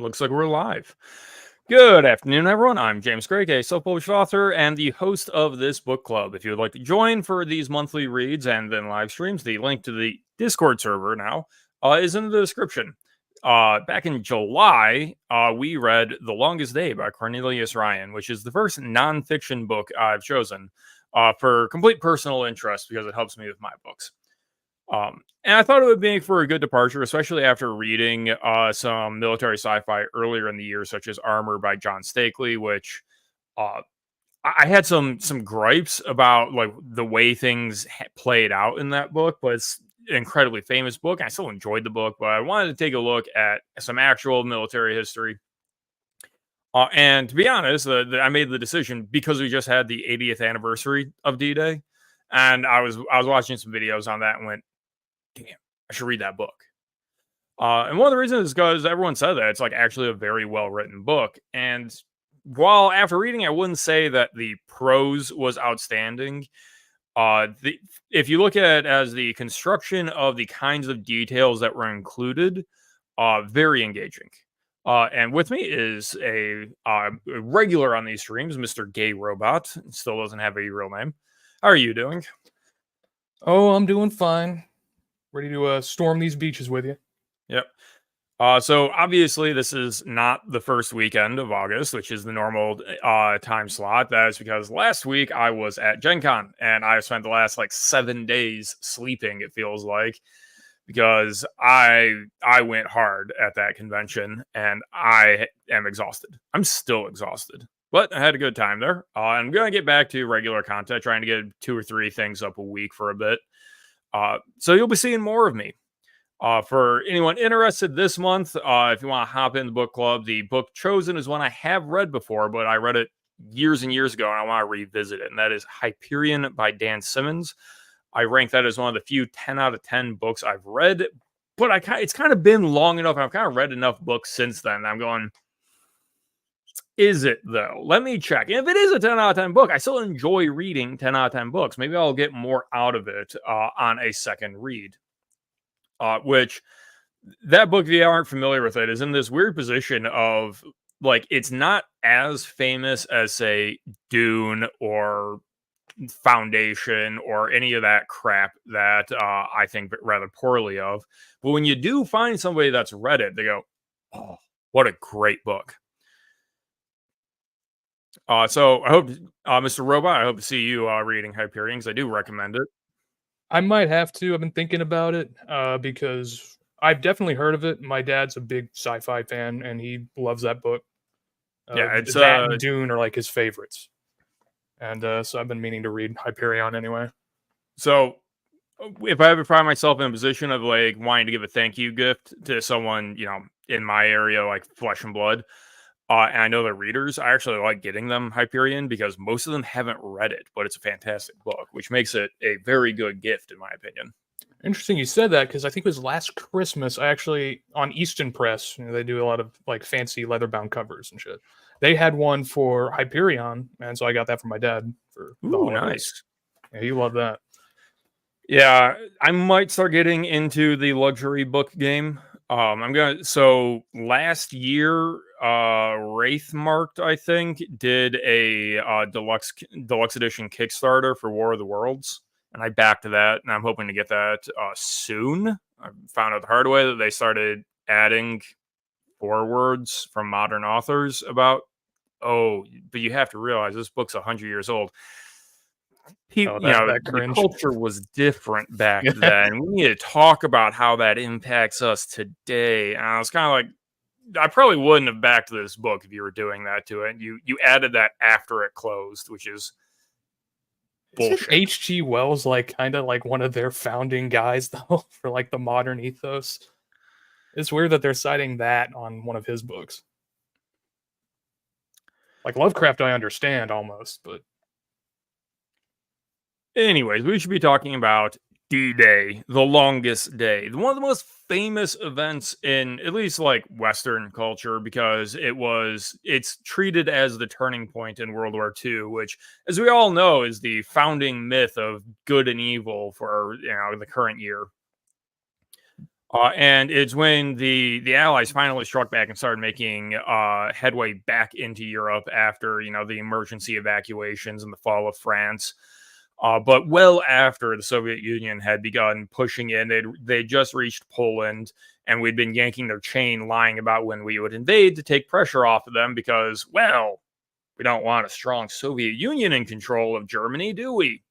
Looks like we're live. Good afternoon, everyone. I'm James Craig, a self-published author and the host of this book club. If you would like to join for these monthly reads and then live streams, the link to the Discord server now is in the description. Back in July, we read The Longest Day by Cornelius Ryan, which is the first nonfiction book I've chosen for complete personal interest because it helps me with my books. And I thought it would make for a good departure, especially after reading some military sci-fi earlier in the year, such as Armor by John Stakely, which uh, I had some gripes about, like the way things played out in that book, but it's an incredibly famous book. I still enjoyed the book, but I wanted to take a look at some actual military history. And to be honest, I made the decision because we just had the 80th anniversary of D-Day, and I was watching some videos on that and went, damn, I should read that book. And one of the reasons is because everyone said that it's like actually a very well written book. And while after reading, I wouldn't say that the prose was outstanding. If you look at it as the construction of the kinds of details that were included, very engaging. And with me is a regular on these streams, Mr. Gay Robot. Still doesn't have a real name. How are you doing? Oh, I'm doing fine. Ready to storm these beaches with you. Yep. So obviously this is not the first weekend of August, which is the normal time slot. That is because last week I was at Gen Con and I spent the last like 7 days sleeping, it feels like, because I went hard at that convention and I am exhausted. I'm still exhausted, but I had a good time there. I'm going to get back to regular content, trying to get 2 or 3 things up a week for a bit. So you'll be seeing more of me. For anyone interested this month, if you want to hop in the book club, the book chosen is one I have read before, but I read it years and years ago, and I want to revisit it, and that is Hyperion by Dan Simmons. I rank that as one of the few 10 out of 10 books I've read, but it's kind of been long enough, and I've kind of read enough books since then. I'm going, is it though? Let me check. If it is a 10 out of 10 book, I still enjoy reading 10 out of 10 books. Maybe I'll get more out of it on a second read. Which that book, if you aren't familiar with it, is in this weird position of like it's not as famous as, say, Dune or Foundation or any of that crap that I think rather poorly of. But when you do find somebody that's read it, they go, "Oh, what a great book." So I hope, Mr. Robot, I hope to see you reading Hyperion, because I do recommend it. I might have to. I've been thinking about it because I've definitely heard of it. My dad's a big sci-fi fan, and he loves that book. Yeah, it's that and Dune are like his favorites, and so I've been meaning to read Hyperion anyway. So if I ever find myself in a position of like wanting to give a thank you gift to someone, in my area, like Flesh and Blood, and I know they're readers, I actually like getting them Hyperion because most of them haven't read it, but it's a fantastic book, which makes it a very good gift, in my opinion. Interesting you said that, because I think it was last Christmas, I actually, on Easton Press, they do a lot of like fancy leather-bound covers and shit. They had one for Hyperion, and so I got that for my dad for the holidays. Nice. Yeah, he loved that. Yeah, I might start getting into the luxury book game. So last year, Wraithmarked, I think, did a deluxe edition Kickstarter for War of the Worlds, and I backed that, and I'm hoping to get that soon. I found out the hard way that they started adding forewords from modern authors about, but you have to realize this book's 100 years old. The culture was different back then. We need to talk about how that impacts us today. And I was kind of like, I probably wouldn't have backed this book if you were doing that to it. You added that after it closed, which is bullshit. H.G. Wells like kind of like one of their founding guys though for like the modern ethos? It's weird that they're citing that on one of his books. Like Lovecraft, I understand almost, but anyways, we should be talking about D-Day, the longest day. One of the most famous events in at least like Western culture, because it's treated as the turning point in World War II, which, as we all know, is the founding myth of good and evil for the current year. And it's when the Allies finally struck back and started making headway back into Europe after the emergency evacuations and the fall of France. But well after the Soviet Union had begun pushing in, they just reached Poland, and we'd been yanking their chain, lying about when we would invade to take pressure off of them because, well, we don't want a strong Soviet Union in control of Germany, do we?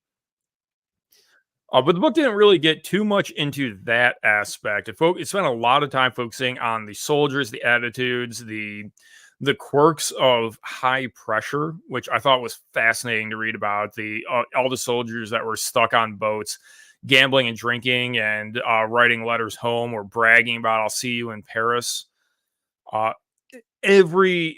But the book didn't really get too much into that aspect. It spent a lot of time focusing on the soldiers, the attitudes, the quirks of high pressure, which I thought was fascinating to read about. The all the soldiers that were stuck on boats, gambling and drinking, and writing letters home or bragging about "I'll see you in Paris." Uh, every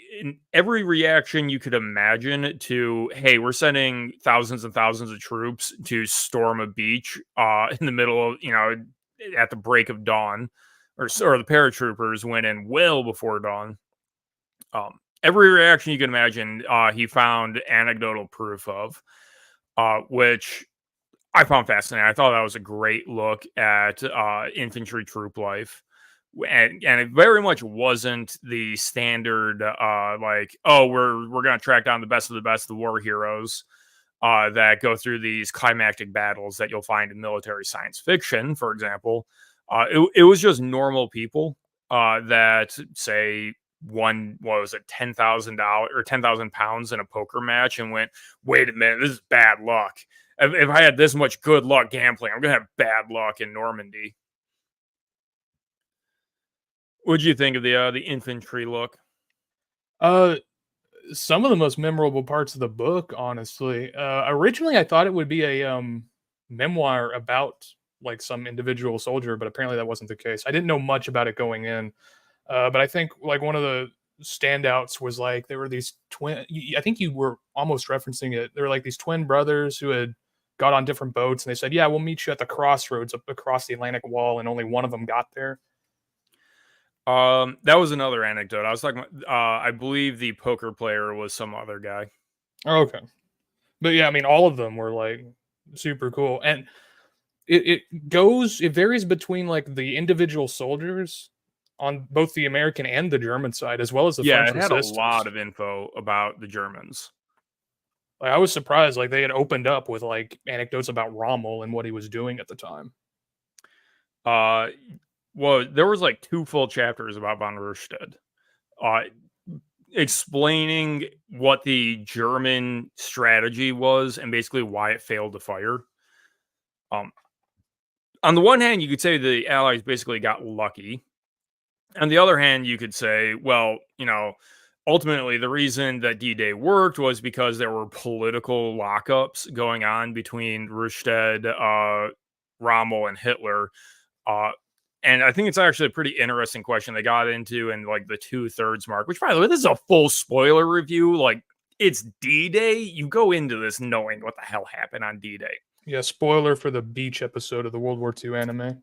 reaction you could imagine to, hey, we're sending thousands and thousands of troops to storm a beach in the middle of, at the break of dawn, or the paratroopers went in well before dawn. Every reaction you can imagine, he found anecdotal proof of, which I found fascinating. I thought that was a great look at infantry troop life. And it very much wasn't the standard like, oh, we're gonna track down the best, the war heroes that go through these climactic battles that you'll find in military science fiction, for example. It was just normal people that say won, what was it, $10,000 or 10,000 pounds in a poker match and went, wait a minute, this is bad luck. If I had this much good luck gambling, I'm gonna have bad luck in Normandy. What'd you think of the infantry look? Uh, some of the most memorable parts of the book, honestly. Originally, I thought it would be a memoir about like some individual soldier, but apparently that wasn't the case. I didn't know much about it going in, but I think like one of the standouts was like there were these twin. I think you were almost referencing it. There were like these twin brothers who had got on different boats, and they said, "Yeah, we'll meet you at the crossroads up across the Atlantic Wall," and only one of them got there. That was another anecdote. I was talking about, I believe the poker player was some other guy. Oh, okay, but yeah, I mean, all of them were like super cool, and it varies between like the individual soldiers on both the American and the German side, as well as the Yeah, French it had a resistance. lot of info about the Germans. Like, I was surprised, like they had opened up with like anecdotes about Rommel and what he was doing at the time. Uh, well, there was like two full chapters about von Rundstedt, uh, explaining what the German strategy was and basically why it failed to fire. Um, on the one hand, you could say the Allies basically got lucky. On the other hand, you could say, well, ultimately the reason that D-Day worked was because there were political lockups going on between Rundstedt, Rommel, and Hitler. Uh, and I think it's actually a pretty interesting question they got into in like the 2/3 mark, which, by the way, this is a full spoiler review. Like, it's D-Day. You go into this knowing what the hell happened on D-Day. Yeah, spoiler for the beach episode of the World War II anime.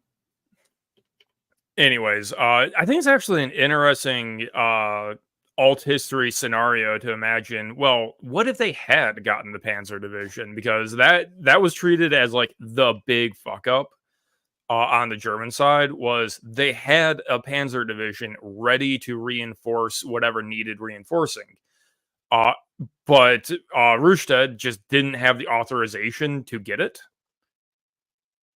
Anyways, I think it's actually an interesting alt history scenario to imagine. Well, what if they had gotten the Panzer Division? Because that was treated as like the big fuck up on the German side. Was they had a Panzer Division ready to reinforce whatever needed reinforcing. Uh, but Rundstedt just didn't have the authorization to get it.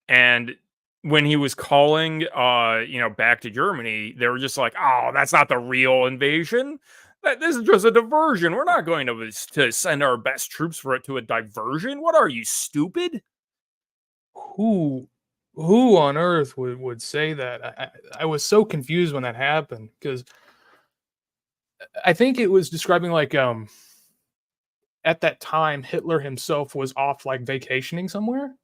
And when he was calling, back to Germany, they were just like, "Oh, that's not the real invasion. This is just a diversion. We're not going to send our best troops for it to a diversion. What are you, stupid?" Who who on earth would say that? I was so confused when that happened because I think it was describing like at that time Hitler himself was off like vacationing somewhere,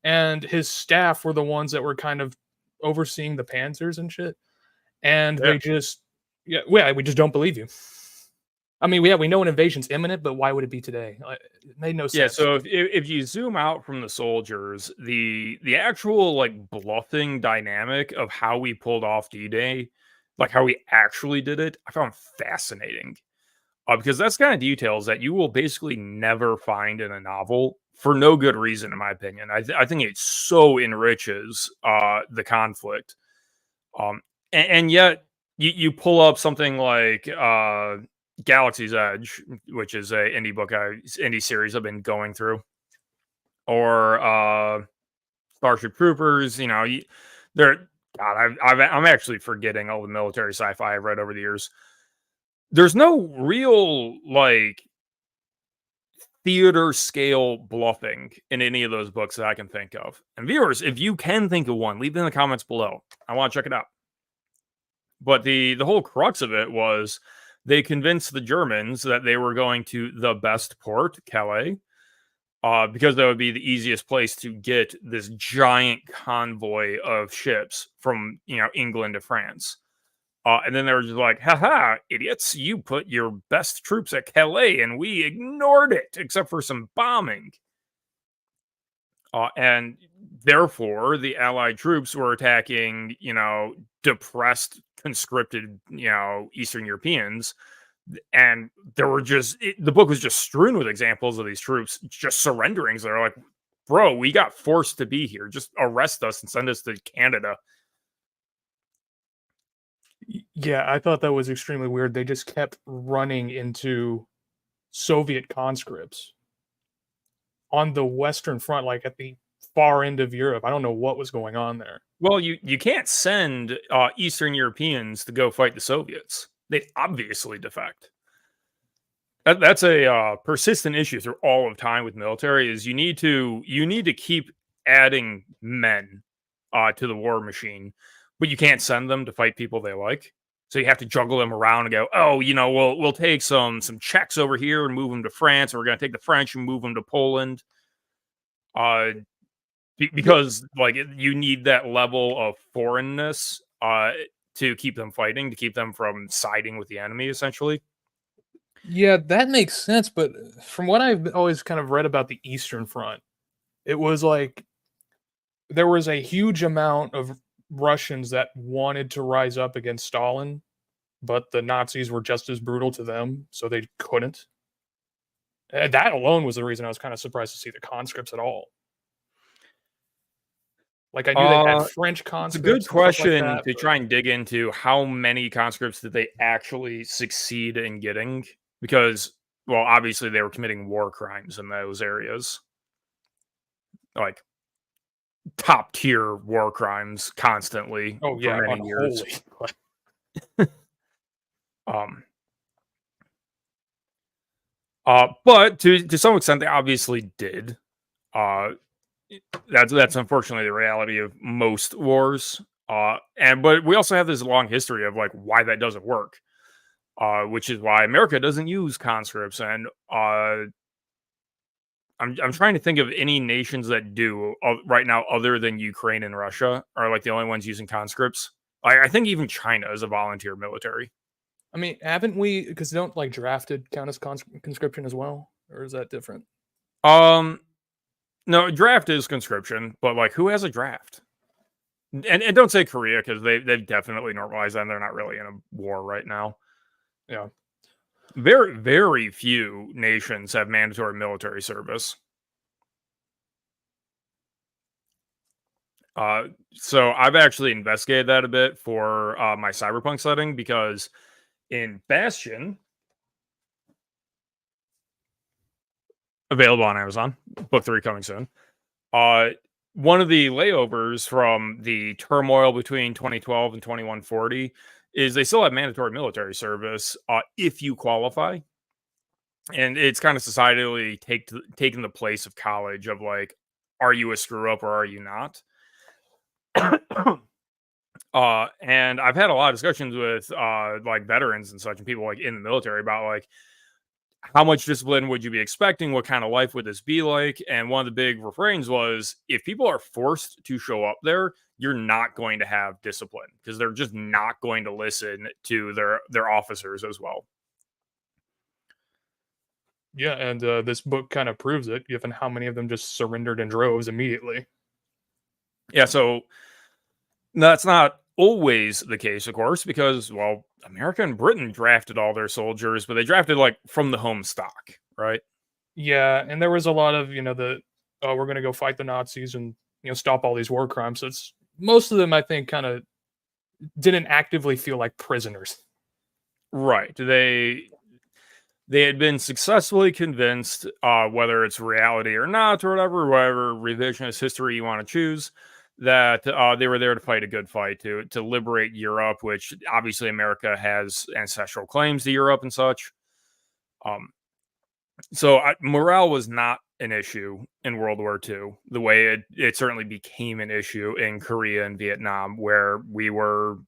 and his staff were the ones that were kind of overseeing the panzers and shit, and Yeah. they just yeah, we just don't believe you. I mean, we know an invasion's imminent, but why would it be today? It made no Yeah, sense. so if you zoom out from the soldiers, the actual like bluffing dynamic of how we pulled off D-Day, like how we actually did it, I found fascinating. Because that's kind of details that you will basically never find in a novel for no good reason, in my opinion. I think it so enriches the conflict. Um, and yet you pull up something like Galaxy's Edge, which is a indie series I've been going through, or Starship Troopers. They're God. I'm actually forgetting all the military sci-fi I've read over the years. There's no real like theater scale bluffing in any of those books that I can think of. And viewers, if you can think of one, leave it in the comments below. I want to check it out. But the whole crux of it was they convinced the Germans that they were going to the best port, Calais, because that would be the easiest place to get this giant convoy of ships from England to France. And then they were just like, haha, idiots, you put your best troops at Calais and we ignored it, except for some bombing. And therefore, the Allied troops were attacking, depressed, conscripted, Eastern Europeans. And there were the book was just strewn with examples of these troops just surrendering. So they're like, bro, we got forced to be here. Just arrest us and send us to Canada. Yeah, I thought that was extremely weird. They just kept running into Soviet conscripts on the Western Front, like at the far end of Europe. I don't know what was going on there. Well, you can't send Eastern Europeans to go fight the Soviets. They'd obviously defect. That's a persistent issue through all of time with military. Is you need to keep adding men to the war machine, but you can't send them to fight people they like. So you have to juggle them around and go, oh, we'll take some Czechs over here and move them to France, and we're going to take the French and move them to Poland. Because like you need that level of foreignness to keep them fighting, to keep them from siding with the enemy, essentially. Yeah, that makes sense. But from what I've always kind of read about the Eastern Front, it was like there was a huge amount of Russians that wanted to rise up against Stalin, but the Nazis were just as brutal to them, so they couldn't. And that alone was the reason I was kind of surprised to see the conscripts at all. Like I knew they had French conscripts. It's a good question like that, to try and dig into how many conscripts did they actually succeed in getting? Because, well, obviously they were committing war crimes in those areas. Like top tier war crimes constantly for many years. But to some extent they obviously did. That's unfortunately the reality of most wars. But we also have this long history of like why that doesn't work. Which is why America doesn't use conscripts, and I'm trying to think of any nations that do right now, other than Ukraine and Russia, are like the only ones using conscripts. I think even China is a volunteer military. I mean, haven't we? Because don't like drafted count as conscription as well, or is that different? No, draft is conscription, but like, who has a draft? And don't say Korea because they've definitely normalized that. And they're not really in a war right now. Yeah. Very, very few nations have mandatory military service. So I've actually investigated that a bit for my Cyberpunk setting, because in Bastion, available on Amazon, book 3 coming soon. One of the layovers from the turmoil between 2012 and 2140 is they still have mandatory military service if you qualify. And it's kind of societally taken the place of college of like, are you a screw up or are you not? And I've had a lot of discussions with like veterans and such, and people like in the military about like, how much discipline would you be expecting? What kind of life would this be like? And one of the big refrains was, if people are forced to show up there, you're not going to have discipline because they're just not going to listen to their officers as well. Yeah, and this book kind of proves it, given how many of them just surrendered in droves immediately. Yeah, so that's not always the case, of course, because, well, America and Britain drafted all their soldiers, but they drafted like from the home stock, right? Yeah, and there was a lot of, we're going to go fight the Nazis and, stop all these war crimes. So it's most of them, I think, kind of didn't actively feel like prisoners. Right. They had been successfully convinced, whether it's reality or not, or whatever revisionist history you want to choose, that they were there to fight a good fight to liberate Europe, which obviously America has ancestral claims to Europe and such. Um, so morale was not an issue in World War II, the way it certainly became an issue in Korea and Vietnam, where we were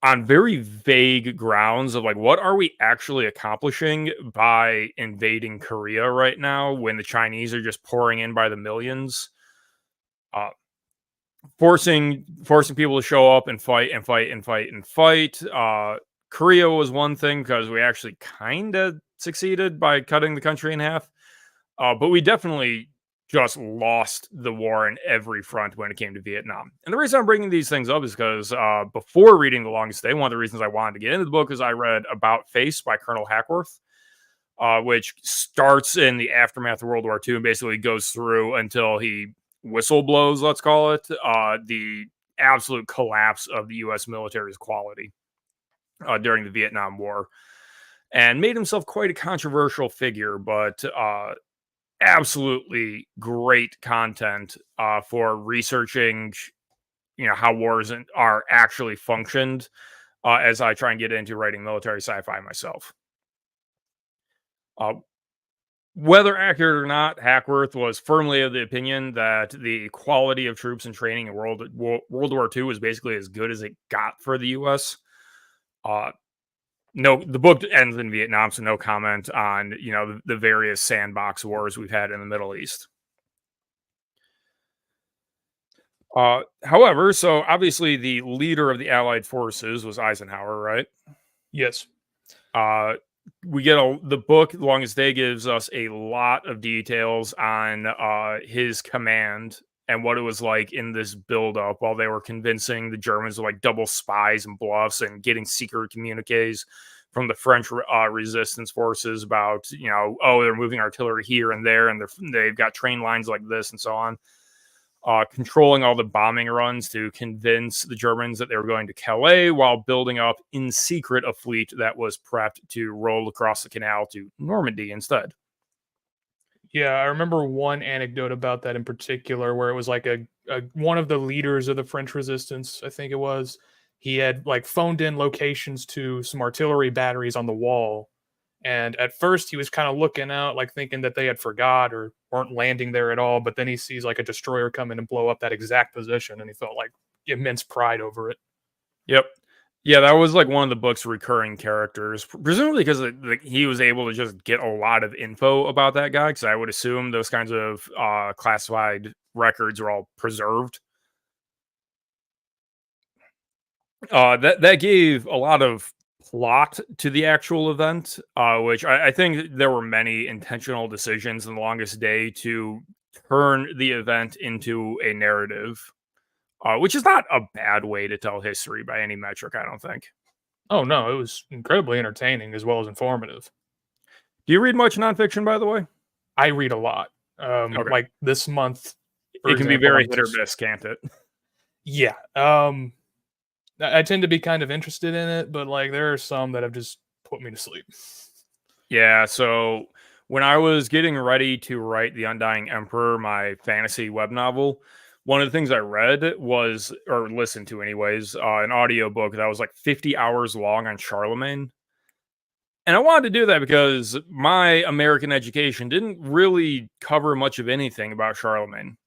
on very vague grounds of like, what are we actually accomplishing by invading Korea right now when the Chinese are just pouring in by the millions, uh, forcing people to show up and fight and fight and fight and fight. Korea was one thing because we actually kind of succeeded by cutting the country in half, but we definitely just lost the war in every front when it came to Vietnam. And the reason I'm bringing these things up is because before reading The Longest Day, one of the reasons I wanted to get into the book is I read About Face by Colonel Hackworth, which starts in the aftermath of World War II and basically goes through until he whistle blows, let's call it, the absolute collapse of the U.S. military's quality during the Vietnam War, and made himself quite a controversial figure, but absolutely great content for researching, how wars are actually functioned. As I try and get into writing military sci-fi myself, uh, whether accurate or not, Hackworth was firmly of the opinion that the quality of troops and training in World War II was basically as good as it got for the U.S. No, the book ends in Vietnam, so no comment on the various sandbox wars we've had in the Middle East. However, so obviously the leader of the Allied forces was Eisenhower, right? Yes. We get the book The Longest Day gives us a lot of details on his command and what it was like in this buildup while they were convincing the Germans of like double spies and bluffs and getting secret communiques from the French resistance forces about, they're moving artillery here and there, and they've got train lines like this and so on. Controlling all the bombing runs to convince the Germans that they were going to Calais while building up in secret a fleet that was prepped to roll across the canal to Normandy instead. Yeah, I remember one anecdote about that in particular where it was like a one of the leaders of the French resistance, I think it was, he had like phoned in locations to some artillery batteries on the wall. And at first he was kind of looking out, like thinking that they had forgot or weren't landing there at all. But then he sees like a destroyer come in and blow up that exact position, and he felt like immense pride over it. Yep. Yeah, that was like one of the book's recurring characters, presumably because he was able to just get a lot of info about that guy. Because I would assume those kinds of classified records are all preserved. That gave a lot of plot to the actual event, which I think there were many intentional decisions in The Longest Day to turn the event into a narrative, which is not a bad way to tell history by any metric, I don't think. Oh no, it was incredibly entertaining as well as informative. Do you read much nonfiction, by the way? I read a lot. Okay. Like this month, for It can be example, very hit or miss, can't it? yeah. I tend to be kind of interested in it, but like there are some that have just put me to sleep. Yeah, so when I was getting ready to write The Undying Emperor, my fantasy web novel, one of the things I read was, or listened to anyways, an audiobook that was like 50 hours long on Charlemagne. And I wanted to do that because my American education didn't really cover much of anything about Charlemagne.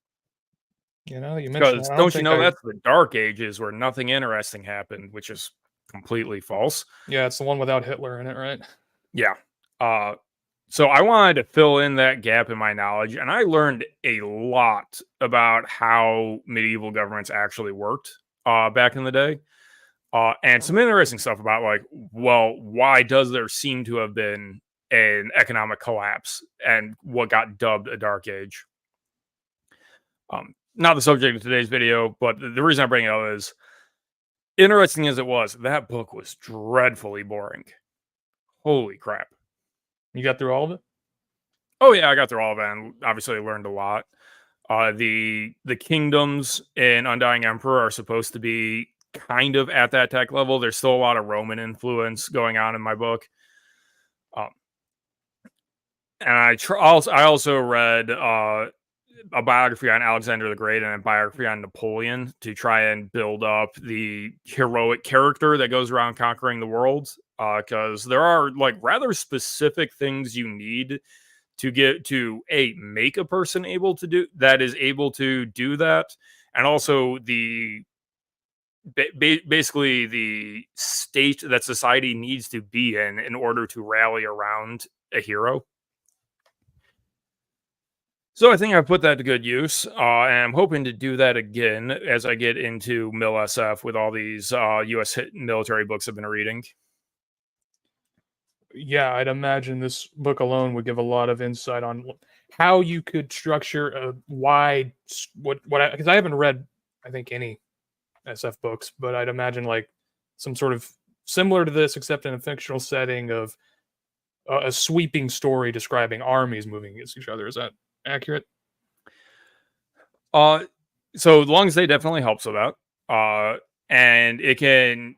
You know, you mentioned Because that. I don't don't you think know I. that's the Dark Ages where nothing interesting happened, which is completely false. Yeah, it's the one without Hitler in it, right? Yeah. Uh, so I wanted to fill in that gap in my knowledge, and I learned a lot about how medieval governments actually worked back in the day. And some interesting stuff about like, well, why does there seem to have been an economic collapse and what got dubbed a dark age? Not the subject of today's video, but the reason I bring it up is, interesting as it was, that book was dreadfully boring. Holy crap. You got through all of it? Oh yeah, I got through all of it and obviously learned a lot. The kingdoms in Undying Emperor are supposed to be kind of at that tech level. There's still a lot of Roman influence going on in my book. And I also read a biography on Alexander the Great and a biography on Napoleon to try and build up the heroic character that goes around conquering the world. Because there are like rather specific things you need to get to make a person able to do that, and also the basically the state that society needs to be in order to rally around a hero. So I think I put that to good use, and I'm hoping to do that again as I get into Mil SF with all these U.S. military books I've been reading. Yeah, I'd imagine this book alone would give a lot of insight on how you could structure a wide what because I haven't read I think any SF books, but I'd imagine like some sort of similar to this, except in a fictional setting of a sweeping story describing armies moving against each other. Is that accurate? So long as they definitely helps with that, and it can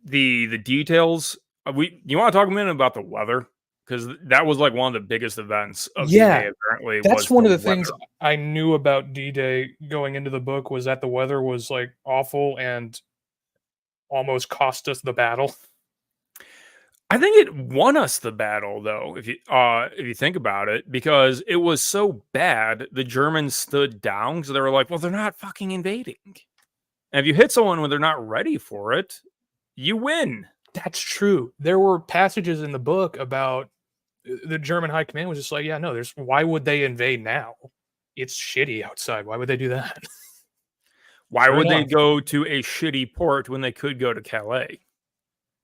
the details. You want to talk a minute about the weather, because that was like one of the biggest events of Yeah, D-Day. Apparently, that's was one the of the weather. things I knew about D-Day going into the book was that the weather was like awful and almost cost us the battle. I think it won us the battle, though, if you think about it, because it was so bad, the Germans stood down because they were like, "Well, they're not fucking invading." And if you hit someone when they're not ready for it, you win. That's true. There were passages in the book about the German high command was just like, yeah, no, there's why would they invade now? It's shitty outside. Why would they do that? Why Fair would they enough. go to a shitty port when they could go to Calais?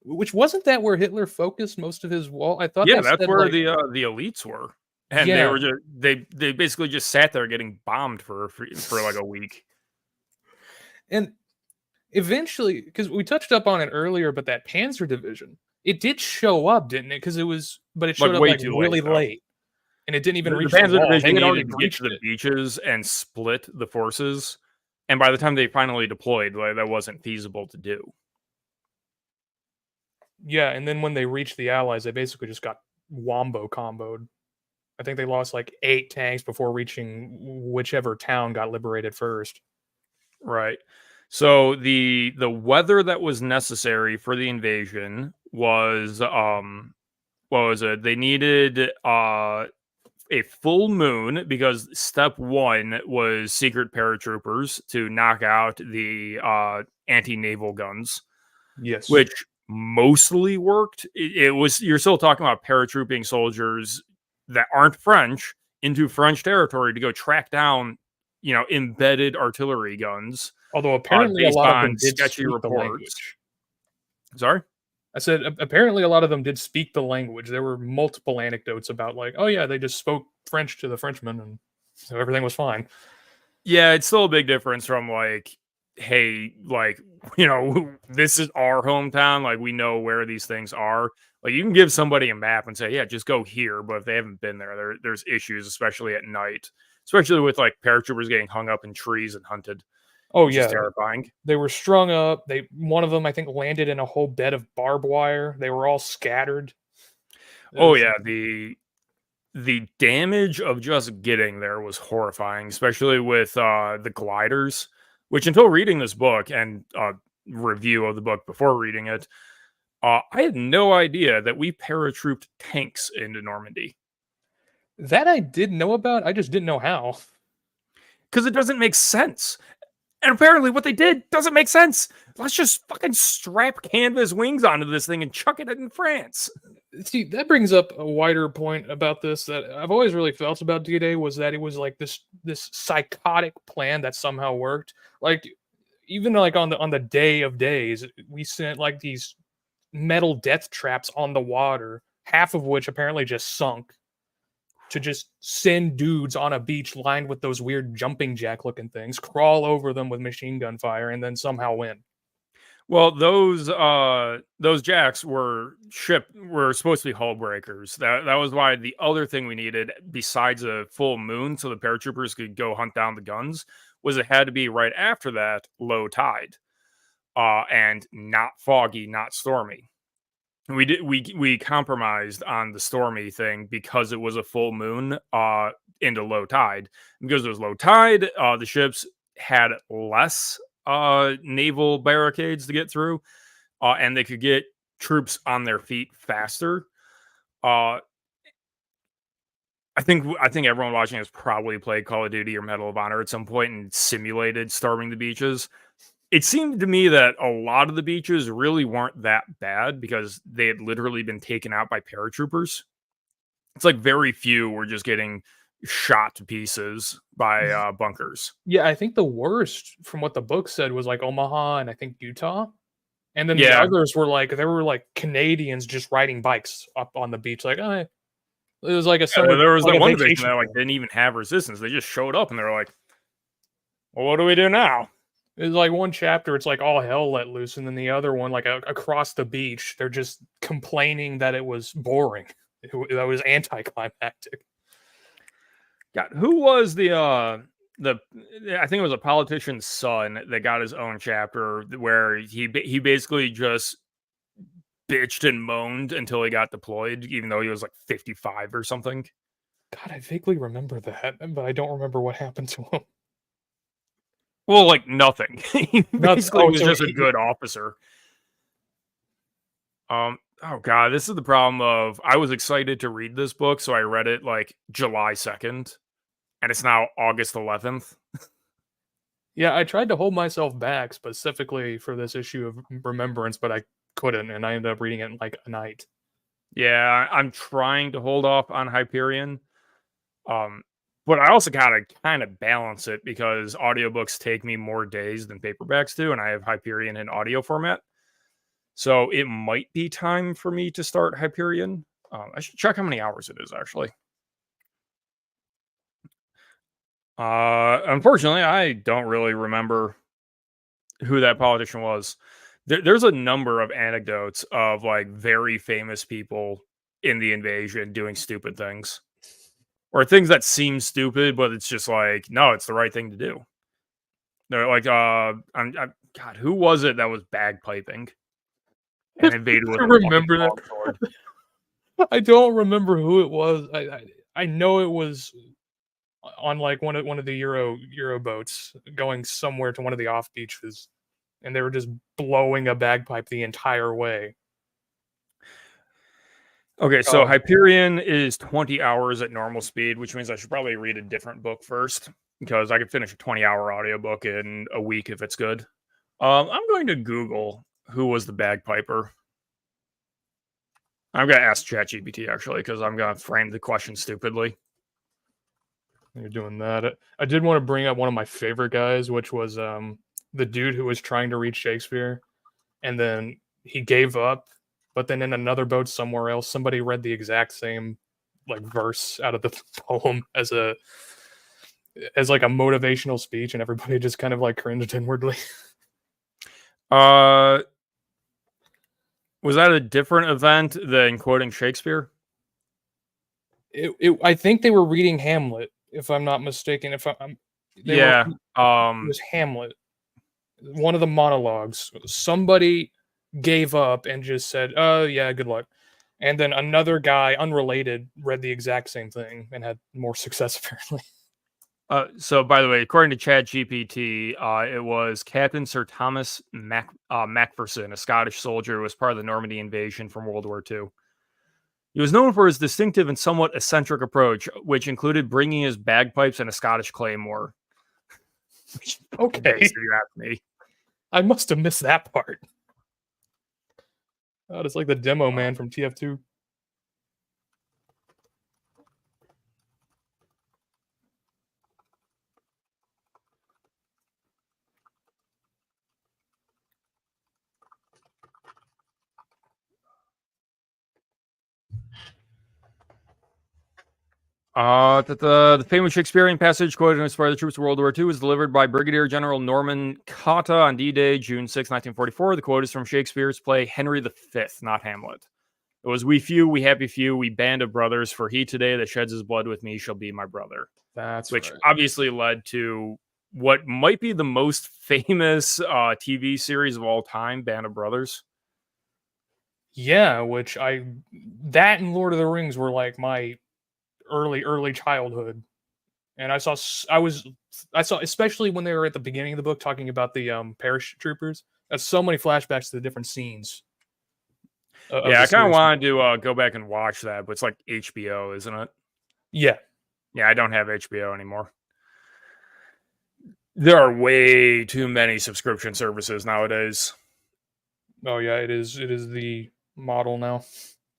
Which wasn't that where Hitler focused most of his wall? I thought Yeah, they that's said where like, the elites were, and they yeah, were just they basically just sat there getting bombed for like a week. and eventually, because we touched up on it earlier, but that Panzer division, it did show up, didn't it? But it Like showed up way like too late, really though. late, and it didn't even The reach the Panzer wall. They Division had already needed to get to breached the it. beaches and split the forces, and by the time they finally deployed, like, that wasn't feasible to do. Yeah, and then when they reached the Allies, they basically just got wombo comboed. I think they lost like 8 tanks before reaching whichever town got liberated first. Right. So the weather that was necessary for the invasion was what was it? They needed a full moon, because step 1 was secret paratroopers to knock out the anti-naval guns, Yes. which mostly worked. It was, you're still talking about paratrooping soldiers that aren't French into French territory to go track down, embedded artillery guns, Although apparently a based lot of on them did sketchy speak the reports. language. Sorry? I said apparently a lot of them did speak the language. There were multiple anecdotes about like, oh yeah, they just spoke French to the Frenchmen and so everything was fine. Yeah, it's still a big difference from like, hey, like, this is our hometown. Like, we know where these things are. Like, you can give somebody a map and say, yeah, just go here. But if they haven't been there's issues, especially at night, especially with like paratroopers getting hung up in trees and hunted, Oh which is yeah, terrifying. they were strung up. One of them I think landed in a whole bed of barbed wire. They were all scattered. It Oh was yeah, the damage of just getting there was horrifying, especially with the gliders, which until reading this book and review of the book before reading it, I had no idea that we paratrooped tanks into Normandy, that I did know about. I just didn't know how. because it doesn't make sense. And apparently, what they did doesn't make sense. Let's just fucking strap canvas wings onto this thing and chuck it in France. See, that brings up a wider point about this that I've always really felt about D-Day was that it was like this psychotic plan that somehow worked. Like even like on the day of days, we sent like these metal death traps on the water, half of which apparently just sunk to just send dudes on a beach lined with those weird jumping jack looking things, crawl over them with machine gun fire, and then somehow win. Well, those jacks were supposed to be hull breakers. That was why the other thing we needed, besides a full moon, so the paratroopers could go hunt down the guns, was it had to be right after that low tide. and not foggy, not stormy. We compromised on the stormy thing because it was a full moon into low tide. Because it was low tide, the ships had less naval barricades to get through, and they could get troops on their feet faster. Uh, I think everyone watching has probably played Call of Duty or Medal of Honor at some point and simulated storming the beaches. It seemed to me that a lot of the beaches really weren't that bad because they had literally been taken out by paratroopers. It's like very few were just getting shot to pieces by bunkers. Yeah, I think the worst from what the book said was like Omaha and I think Utah. And then the Yeah, others were like there were like Canadians just riding bikes up on the beach, like, it was like a summer, there was like that a one division vacation that like thing. didn't even have resistance. They just showed up and they were like, "Well, what do we do now?" It's like one chapter, it's like all hell let loose, and then the other one, like across the beach, they're just complaining that it was boring. That was anticlimactic. God, who was the I think it was a politician's son that got his own chapter where he basically just bitched and moaned until he got deployed, even though he was like 55 or something. God, I vaguely remember that, but I don't remember what happened to him. Well, like nothing. He Nothing. basically Oh, was so just a good officer. Oh god, this is the problem of I was excited to read this book, so I read it like July 2nd, and it's now August 11th. yeah, I tried to hold myself back specifically for this issue of Remembrance, but I couldn't, and I ended up reading it in like a night. Yeah, I'm trying to hold off on Hyperion. Um, but I also gotta kind of balance it because audiobooks take me more days than paperbacks do, and I have Hyperion in audio format. So it might be time for me to start Hyperion. I should check how many hours it is actually. Unfortunately, I don't really remember who that politician was. There's a number of anecdotes of like very famous people in the invasion doing stupid things or things that seem stupid, but it's just like, no, it's the right thing to do. They're like, God, who was it that was bagpiping and invaded with I a fucking remember longsword? that. I don't remember who it was. I know it was on like one of the Euro boats going somewhere to one of the off beaches, and they were just blowing a bagpipe the entire way. Okay, so Oh, Hyperion is 20 hours at normal speed, which means I should probably read a different book first because I could finish a 20-hour audiobook in a week if it's good. I'm going to Google who was the bagpiper. I'm going to ask ChatGPT actually because I'm going to frame the question stupidly. you're doing that. I did want to bring up one of my favorite guys, which was the dude who was trying to read Shakespeare, and then he gave up. But then in another boat somewhere else, somebody read the exact same like verse out of the poem as like a motivational speech, and everybody just kind of like cringed inwardly. Uh, was that a different event than quoting Shakespeare? I think they were reading Hamlet, if I'm not mistaken. If I'm, they were. Yeah. It was Hamlet. One of the monologues. Somebody gave up and just said, "Oh yeah, good luck." And then another guy, unrelated, read the exact same thing and had more success apparently. So by the way, according to ChatGPT, it was Captain Sir Thomas Macpherson, a Scottish soldier who was part of the Normandy invasion from World War II. He was known for his distinctive and somewhat eccentric approach, which included bringing his bagpipes and a Scottish claymore. Okay, If you ask me. I must have missed that part. Oh, it's like the demo man from TF2. The famous Shakespearean passage quoted in Inspire the Troops of World War II was delivered by Brigadier General Norman Cotta on D-Day, June 6, 1944. The quote is from Shakespeare's play Henry V, not Hamlet. It was, "We few, we happy few, we band of brothers, for he today that sheds his blood with me shall be my brother." That's Which right. obviously led to what might be the most famous TV series of all time, Band of Brothers. Yeah, that and Lord of the Rings were like my early childhood. And I saw especially when they were at the beginning of the book talking about the paratroopers. That's so many flashbacks to the different scenes of Yeah, the I kind of series. wanted to go back and watch that, but it's like HBO, isn't it? Yeah. Yeah, I don't have HBO anymore. There are way too many subscription services nowadays. Oh yeah, it is the model now.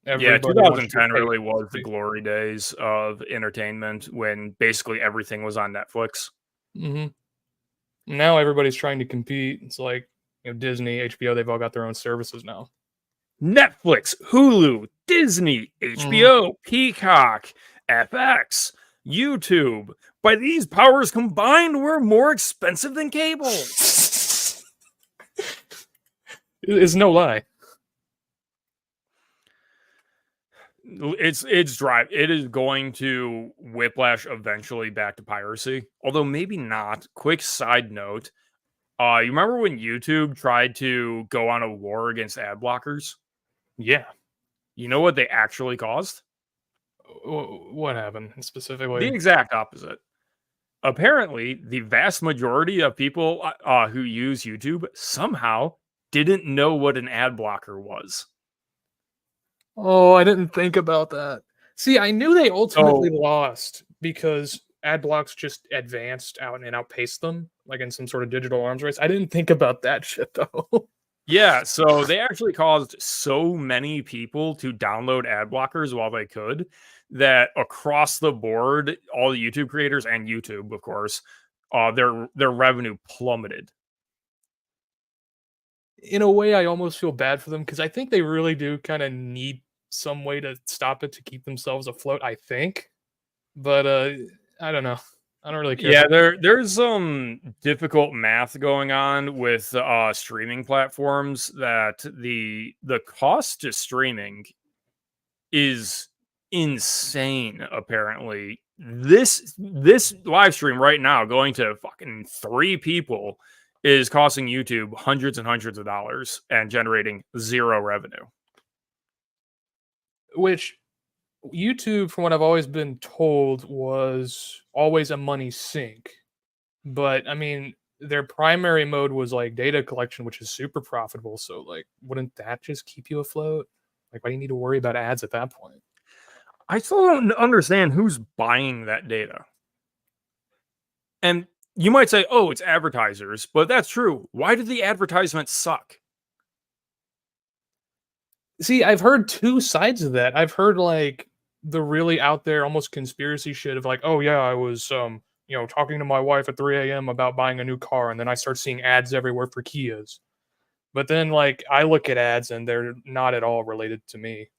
Yeah, Everybody wants you to 2010 pay. really was the glory days of entertainment when basically everything was on Netflix. Hmm. Now everybody's trying to compete. It's like, Disney, HBO, they've all got their own services now. Netflix, Hulu, Disney, Hmm. HBO, Peacock, FX, YouTube. By these powers combined, we're more expensive than cable. It's no lie. It is going to whiplash eventually back to piracy, although maybe not. Quick side note, you remember when YouTube tried to go on a war against ad blockers? Yeah. You know what they actually caused? What happened The specifically? exact opposite. Apparently, the vast majority of people who use YouTube somehow didn't know what an ad blocker was. Oh, I didn't think about that. See, I knew they ultimately So, lost because ad blocks just advanced out and outpaced them, like in some sort of digital arms race. I didn't think about that shit though. yeah, so they actually caused so many people to download ad blockers while they could that across the board, all the YouTube creators and YouTube, of course, their revenue plummeted. In a way, I almost feel bad for them because I think they really do kind of need some way to stop it to keep themselves afloat. I think, but I don't know. I don't really care Yeah, for. there's some difficult math going on with streaming platforms that the cost to streaming is insane apparently. This live stream right now going to fucking 3 people is costing YouTube hundreds and hundreds of dollars and generating zero revenue. Which YouTube, from what I've always been told, was always a money sink. But I mean, their primary mode was like data collection, which is super profitable. So, like, wouldn't that just keep you afloat? Like, why do you need to worry about ads at that point? I still don't understand who's buying that data. And you might say, "Oh, it's advertisers," but that's true. Why do the advertisements suck? See, I've heard two sides of that. I've heard like the really out there, almost conspiracy shit of like, oh yeah, I was talking to my wife at 3 a.m. about buying a new car, and then I start seeing ads everywhere for Kias. But then like I look at ads and they're not at all related to me.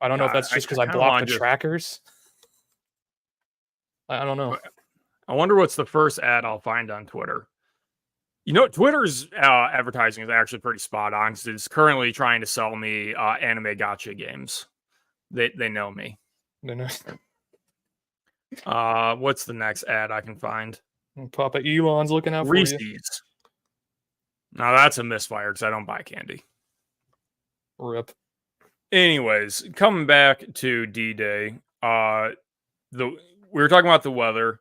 I don't know if Yeah, that's I just because I kind of blocked the want to just. trackers. I don't know. I wonder what's the first ad I'll find on Twitter. You know, Twitter's advertising is actually pretty spot on because it's currently trying to sell me anime gotcha games. They know me. What's the next ad I can find? Papa Elon's looking out for you. Reese's. Now that's a misfire because I don't buy candy. Rip. Anyways, coming back to D-Day, we were talking about the weather.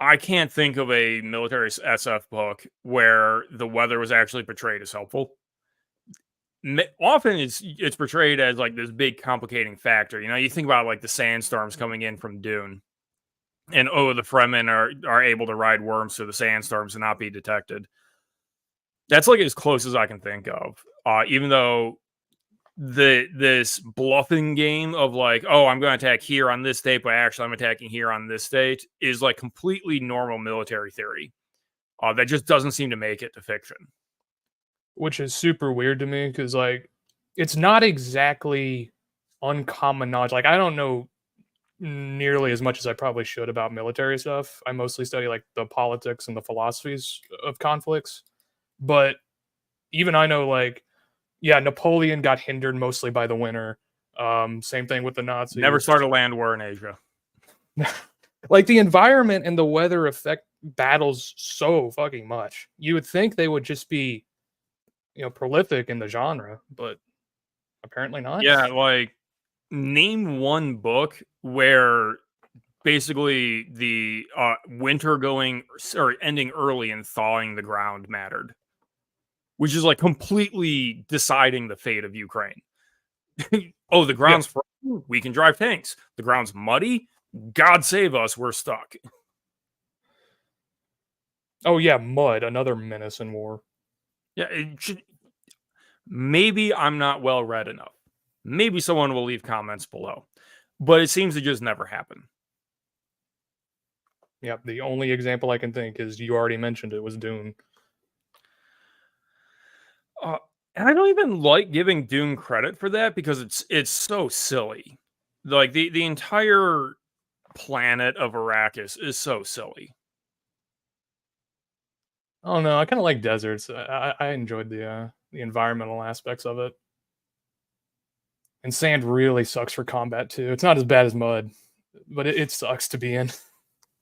I can't think of a military SF book where the weather was actually portrayed as helpful. Often it's portrayed as like this big complicating factor. You know, you think about like the sandstorms coming in from Dune, and the Fremen are able to ride worms through the sandstorms and not be detected. That's like as close as I can think of. Even though this bluffing game of like, oh, I'm going to attack here on this date, but actually I'm attacking here on this date is like completely normal military theory. That just doesn't seem to make it to fiction. Which is super weird to me because like it's not exactly uncommon knowledge. Like I don't know nearly as much as I probably should about military stuff. I mostly study like the politics and the philosophies of conflicts. But even I know like yeah, Napoleon got hindered mostly by the winter. Same thing with the Never Nazis. start a land war in Asia. Like the environment and the weather affect battles so fucking much. You would think they would just be, prolific in the genre, but apparently not. Yeah, like name one book where basically the winter going or ending early and thawing the ground mattered, which is like completely deciding the fate of Ukraine. Oh, the Yeah. ground's frozen, we can drive tanks. The ground's muddy. God save us, we're stuck. Oh yeah, mud, another menace in war. Yeah, maybe I'm not well read enough. Maybe someone will leave comments below, but it seems to just never happen. Yeah, the only example I can think is you already mentioned it was Dune. Uh, and I don't even like giving Dune credit for that because it's so silly. Like the entire planet of Arrakis is so silly. Oh no, I kind of like deserts. I enjoyed the environmental aspects of it. And sand really sucks for combat too. It's not as bad as mud, but it sucks to be in.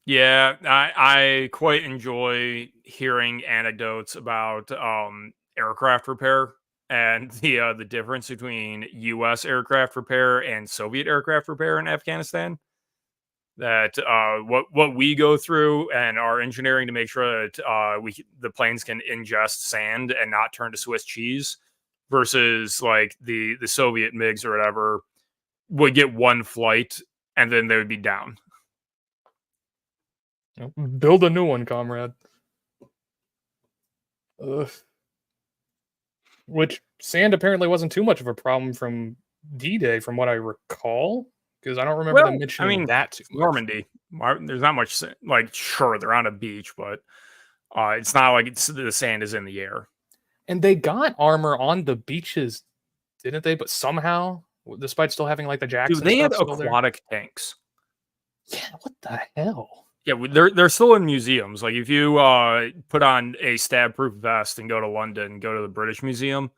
Yeah, I quite enjoy hearing anecdotes about aircraft repair and the difference between U.S. aircraft repair and Soviet aircraft repair in Afghanistan. That what we go through and our engineering to make sure that the planes can ingest sand and not turn to Swiss cheese, versus like the Soviet MiGs or whatever would get one flight and then they would be down. Build a new one, comrade. Ugh. Which sand apparently wasn't too much of a problem from D-Day, from what I recall, because I don't remember them Well, I mentioning mean, that too much. Normandy, there's not much like sure they're on a beach, but it's not like the sand is in the air. And they got armor on the beaches, didn't they? But somehow, despite still having like the jacks Dude, and they had stuff still there. aquatic tanks. Yeah, what the hell? Yeah, they're still in museums. Like if you put on a stab-proof vest and go to London, go to the British Museum,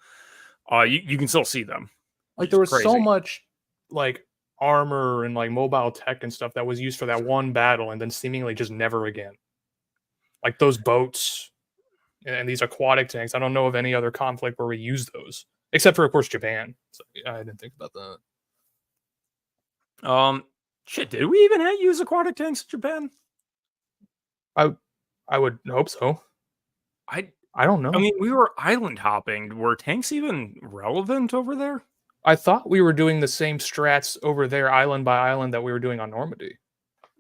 you can still see them. Like Which there is was so crazy. much like armor and like mobile tech and stuff that was used for that one battle and then seemingly just never again. Like those boats and these aquatic tanks. I don't know of any other conflict where we use those, except for of course Japan. So I didn't think about that. Shit, did we even use aquatic tanks in Japan? I would hope so. I I don't know. I mean, we were island hopping. Were tanks even relevant over there? I thought we were doing the same strats over there, island by island, that we were doing on Normandy.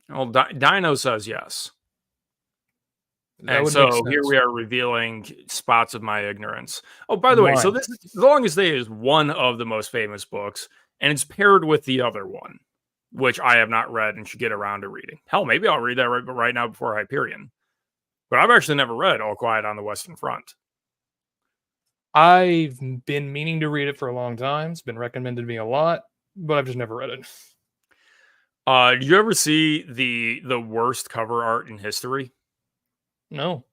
Well, Dino says yes. That And would make so sense. here we are revealing spots of my ignorance. Oh, by the way, so Mine. this The Longest Day is one of the most famous books, and it's paired with the other one, which I have not read and should get around to reading. Hell, maybe I'll read that right now before Hyperion. But I've actually never read All Quiet on the Western Front. I've been meaning to read it for a long time. It's been recommended to me a lot, but I've just never read it. Did you ever see the worst cover art in history? No.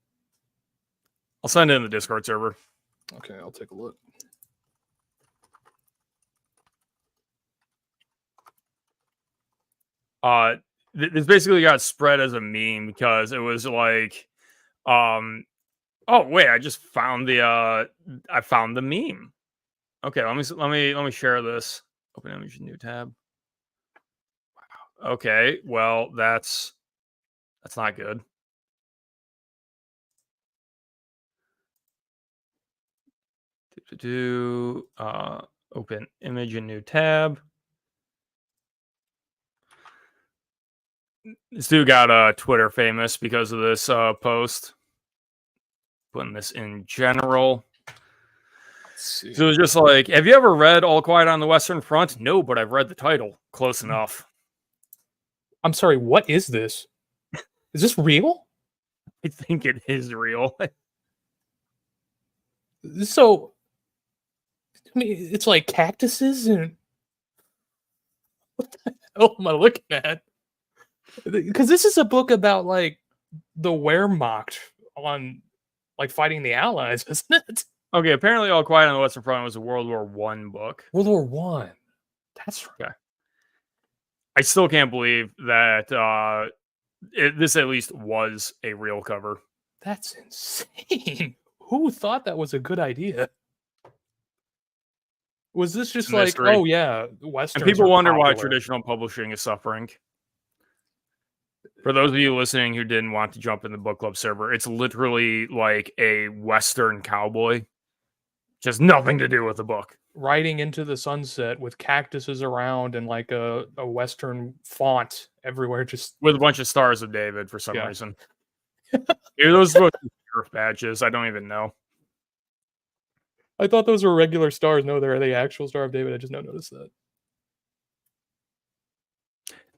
I'll send it in the Discord server. Okay, I'll take a look. This basically got spread as a meme because it was like, oh wait, I just found I found the meme. Okay, let me share this. Open image, new tab. Wow. Okay, well that's not good. Open image, a new tab. This dude got Twitter famous because of this post. Putting this in general. So it was just like, have you ever read All Quiet on the Western Front? No, but I've read the title. Close enough. I'm sorry, what is this? Is this real? I think it is real. So, I mean, it's like cactuses and what the hell am I looking at? Because this is a book about like the Wehrmacht on like fighting the Allies, isn't it? Okay, apparently All Quiet on the Western Front was a World War I book. World War One. That's right. Okay. I still can't believe that This at least was a real cover. That's insane. Who thought that was a good idea? Was this It's just a like, mystery. oh yeah, And westerns people are wonder why popular? traditional publishing is suffering. For those of you listening who didn't want to jump in the book club server, it's literally like a Western cowboy. Just nothing to do with the book. Riding into the sunset with cactuses around and like a western font everywhere. Just With a bunch of Stars of David for some Yeah. reason. Maybe those supposed to be sheriff badges. I don't even know. I thought those were regular stars. No, they're the actual Star of David. I just now noticed that.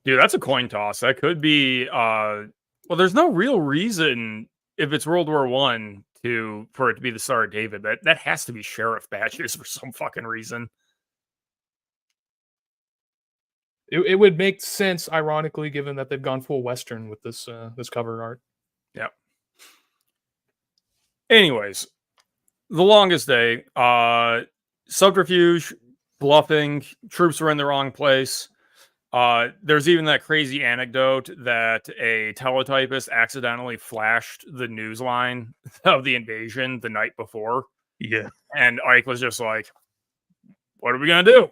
Dude, that's a coin toss. That could be well, there's no real reason if it's World War One for it to be the Star of David. That has to be sheriff badges for some fucking reason. It would make sense, ironically, given that they've gone full western with this this cover art. Yep. Anyways, the longest day, subterfuge, bluffing, troops were in the wrong place. There's even that crazy anecdote that a teletypist accidentally flashed the news line of the invasion the night before. Yeah. And Ike was just like, what are we going to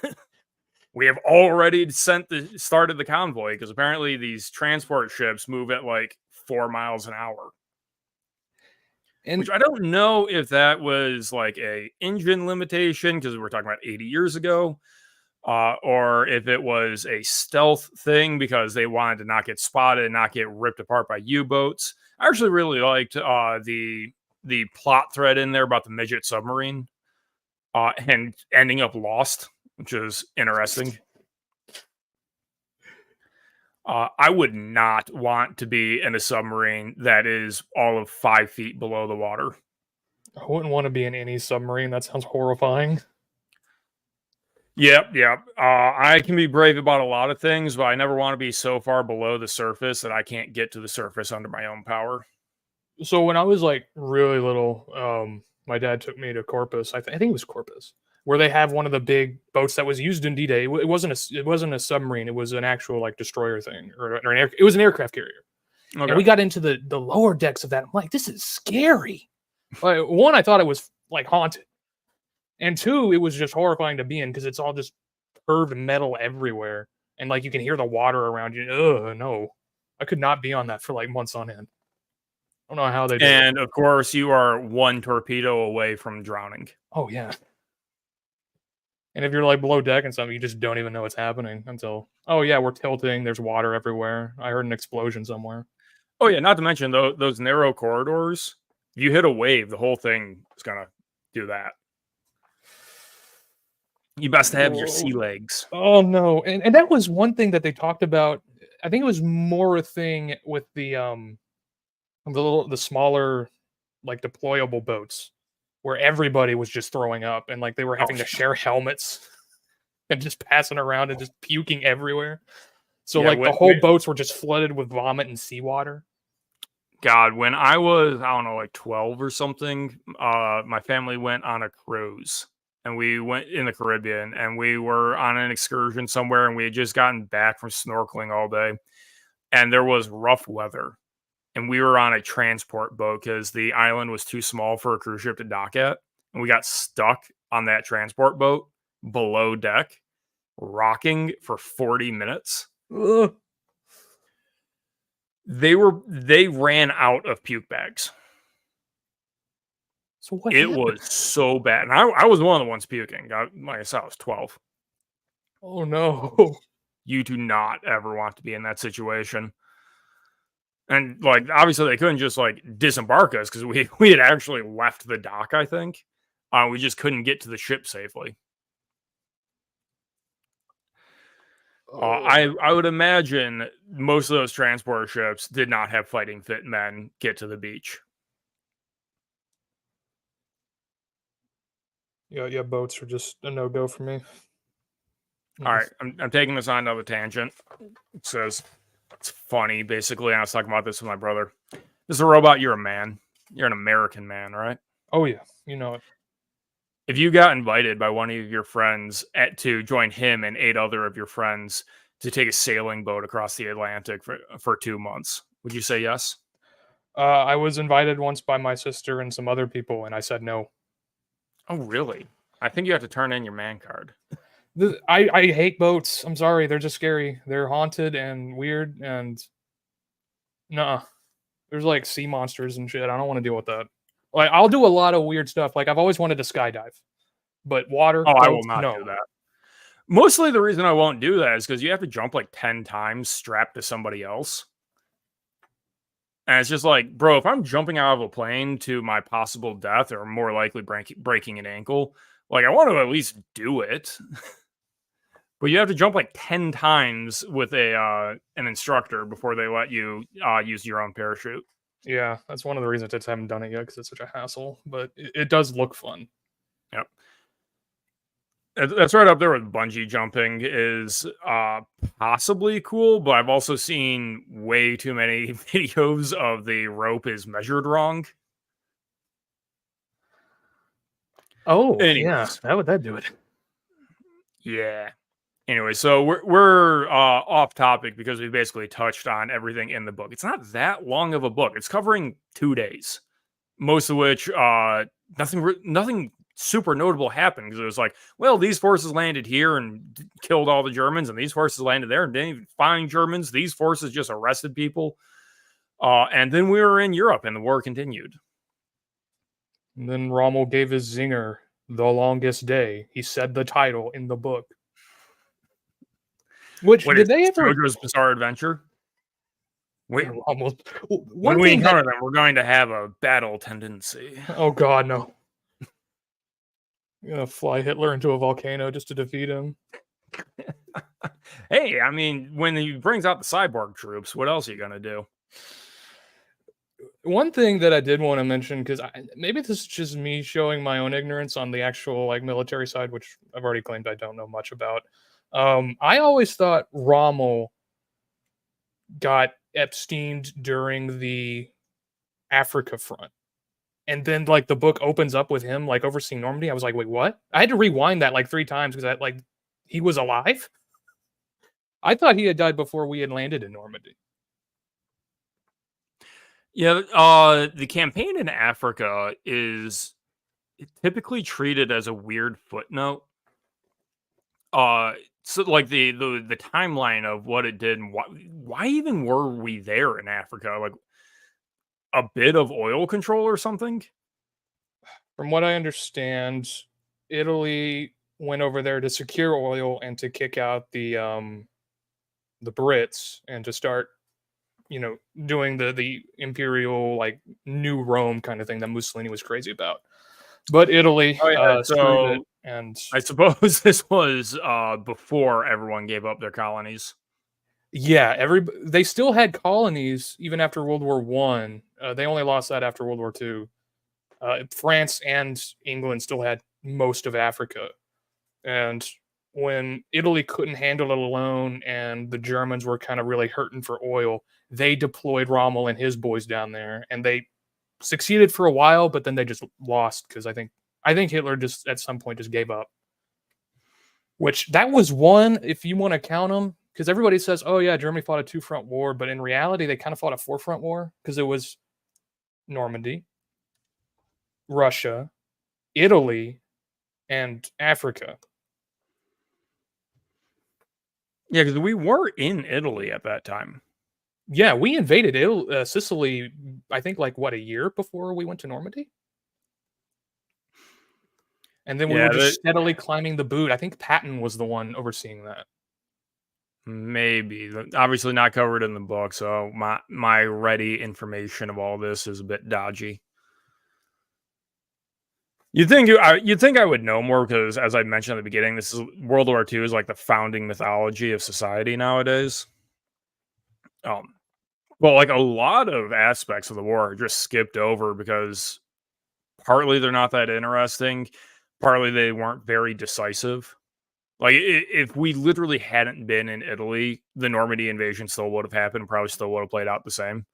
do? We have already started the convoy because apparently these transport ships move at like 4 miles an hour. And Which I don't know if that was like a engine limitation because we're talking about 80 years ago, or if it was a stealth thing because they wanted to not get spotted and not get ripped apart by U-boats. I actually really liked the plot thread in there about the midget submarine and ending up lost, which is interesting. I would not want to be in a submarine that is all of 5 feet below the water. I wouldn't want to be in any submarine. That sounds horrifying. Yep. I can be brave about a lot of things, but I never want to be so far below the surface that I can't get to the surface under my own power. So when I was like really little, my dad took me to Corpus. I think it was Corpus, where they have one of the big boats that was used in D-Day. It wasn't a submarine. It was an actual like destroyer thing, or it was an aircraft carrier. Okay. And we got into the lower decks of that. I'm like, this is scary. One, I thought it was like haunted, and two, it was just horrifying to be in because it's all just curved metal everywhere, and like you can hear the water around you. Ugh, no, I could not be on that for like months on end. I don't know how they do it. And of course, you are one torpedo away from drowning. Oh yeah. And if you're like below deck and something, you just don't even know what's happening until, oh yeah, we're tilting. There's water everywhere. I heard an explosion somewhere. Oh yeah, not to mention those narrow corridors. If you hit a wave, the whole thing is gonna do that. You best have your sea legs. Oh no. And that was one thing that they talked about. I think it was more a thing with the smaller like deployable boats where everybody was just throwing up and like they were having to share helmets and just passing around and just puking everywhere. So Yeah, like the whole boats were just flooded with vomit and seawater. God, when I was, I don't know, like 12 or something, my family went on a cruise and we went in the Caribbean and we were on an excursion somewhere and we had just gotten back from snorkeling all day and there was rough weather and we were on a transport boat because the island was too small for a cruise ship to dock at. And we got stuck on that transport boat below deck, rocking for 40 minutes. Ugh. They ran out of puke bags. So what It happened? was so bad. And I was one of the ones puking. Like I said, I was 12. Oh no. You do not ever want to be in that situation. And like obviously they couldn't just like disembark us because we had actually left the dock, I think. We just couldn't get to the ship safely. I would imagine most of those transport ships did not have fighting fit men get to the beach. Yeah, boats are just a no-go for me. All right, I'm taking this on another tangent. It says it's funny, basically. I was talking about this with my brother. This is a robot. You're a man. You're an American man, right? Oh yeah, you know it. If you got invited by one of your friends to join him and 8 other of your friends to take a sailing boat across the Atlantic for 2 months. Would you say yes? I was invited once by my sister and some other people, and I said no. Oh, really? I think you have to turn in your man card. I hate boats. I'm sorry, they're just scary. They're haunted and weird, and nah. There's like sea monsters and shit. I don't want to deal with that. Like I'll do a lot of weird stuff. Like I've always wanted to skydive, but water, Oh, I will boats, not do no. that. Mostly the reason I won't do that is because you have to jump like 10 times strapped to somebody else. And it's just like, bro, if I'm jumping out of a plane to my possible death or more likely breaking an ankle, like I want to at least do it. But you have to jump like 10 times with an instructor before they let you use your own parachute. Yeah, that's one of the reasons I just haven't done it yet because it's such a hassle. But it does look fun. Yep. That's right up there with bungee jumping is possibly cool, but I've also seen way too many videos of the rope is measured wrong. Oh yeah, Anyways, how would that do it? yeah. Anyway, so we're off topic because we basically touched on everything in the book. It's not that long of a book. It's covering 2 days, most of which nothing super notable happened because it was like, well, these forces landed here and killed all the Germans, and these forces landed there and didn't even find Germans. These forces just arrested people, and then we were in Europe, and the war continued. And then Rommel gave his zinger, "The Longest Day." He said the title in the book. Which What did is they this, ever? JoJo's Bizarre Adventure? Rommel. When One we thing that. encounter them, we're going to have a battle tendency. Oh God, no! You're gonna fly Hitler into a volcano just to defeat him. Hey, I mean, when he brings out the cyborg troops, what else are you gonna do? One thing that I did want to mention, because maybe this is just me showing my own ignorance on the actual like military side, which I've already claimed I don't know much about. I always thought Rommel got Epsteined during the Africa front, and then like the book opens up with him like overseeing Normandy. I was like, wait, what? I had to rewind that like 3 times because like he was alive. I thought he had died before we had landed in Normandy. Yeah, the campaign in Africa is typically treated as a weird footnote. So like the timeline of what it did and why even were we there in Africa? Like a bit of oil control or something? From what I understand, Italy went over there to secure oil and to kick out the Brits and to start, doing the imperial like new Rome kind of thing that Mussolini was crazy about. But Italy Oh yeah, screwed it, so and I suppose this was before everyone gave up their colonies. yeah, they still had colonies even after World War One. They only lost that after World War Two. France and England still had most of Africa. And when Italy couldn't handle it alone and the Germans were kind of really hurting for oil, they deployed Rommel and his boys down there, and they succeeded for a while, but then they just lost because I think Hitler just at some point just gave up. Which that was one, if you want to count them, because everybody says, "Oh yeah, Germany fought a 2-front war," but in reality, they kind of fought a 4-front war because it was Normandy, Russia, Italy, and Africa. Yeah, because we were in Italy at that time. Yeah, we invaded Sicily, I think, like, what, a year before we went to Normandy? And then we were Yeah, just steadily climbing the boot. I think Patton was the one overseeing that. maybe. Obviously not covered in the book, so my ready information of all this is a bit dodgy. You'd think I would know more because, as I mentioned at the beginning, this is World War II is like the founding mythology of society nowadays. Um, well, like a lot of aspects of the war are just skipped over because partly they're not that interesting, partly they weren't very decisive. Like if we literally hadn't been in Italy, the Normandy invasion still would have happened, probably still would have played out the same.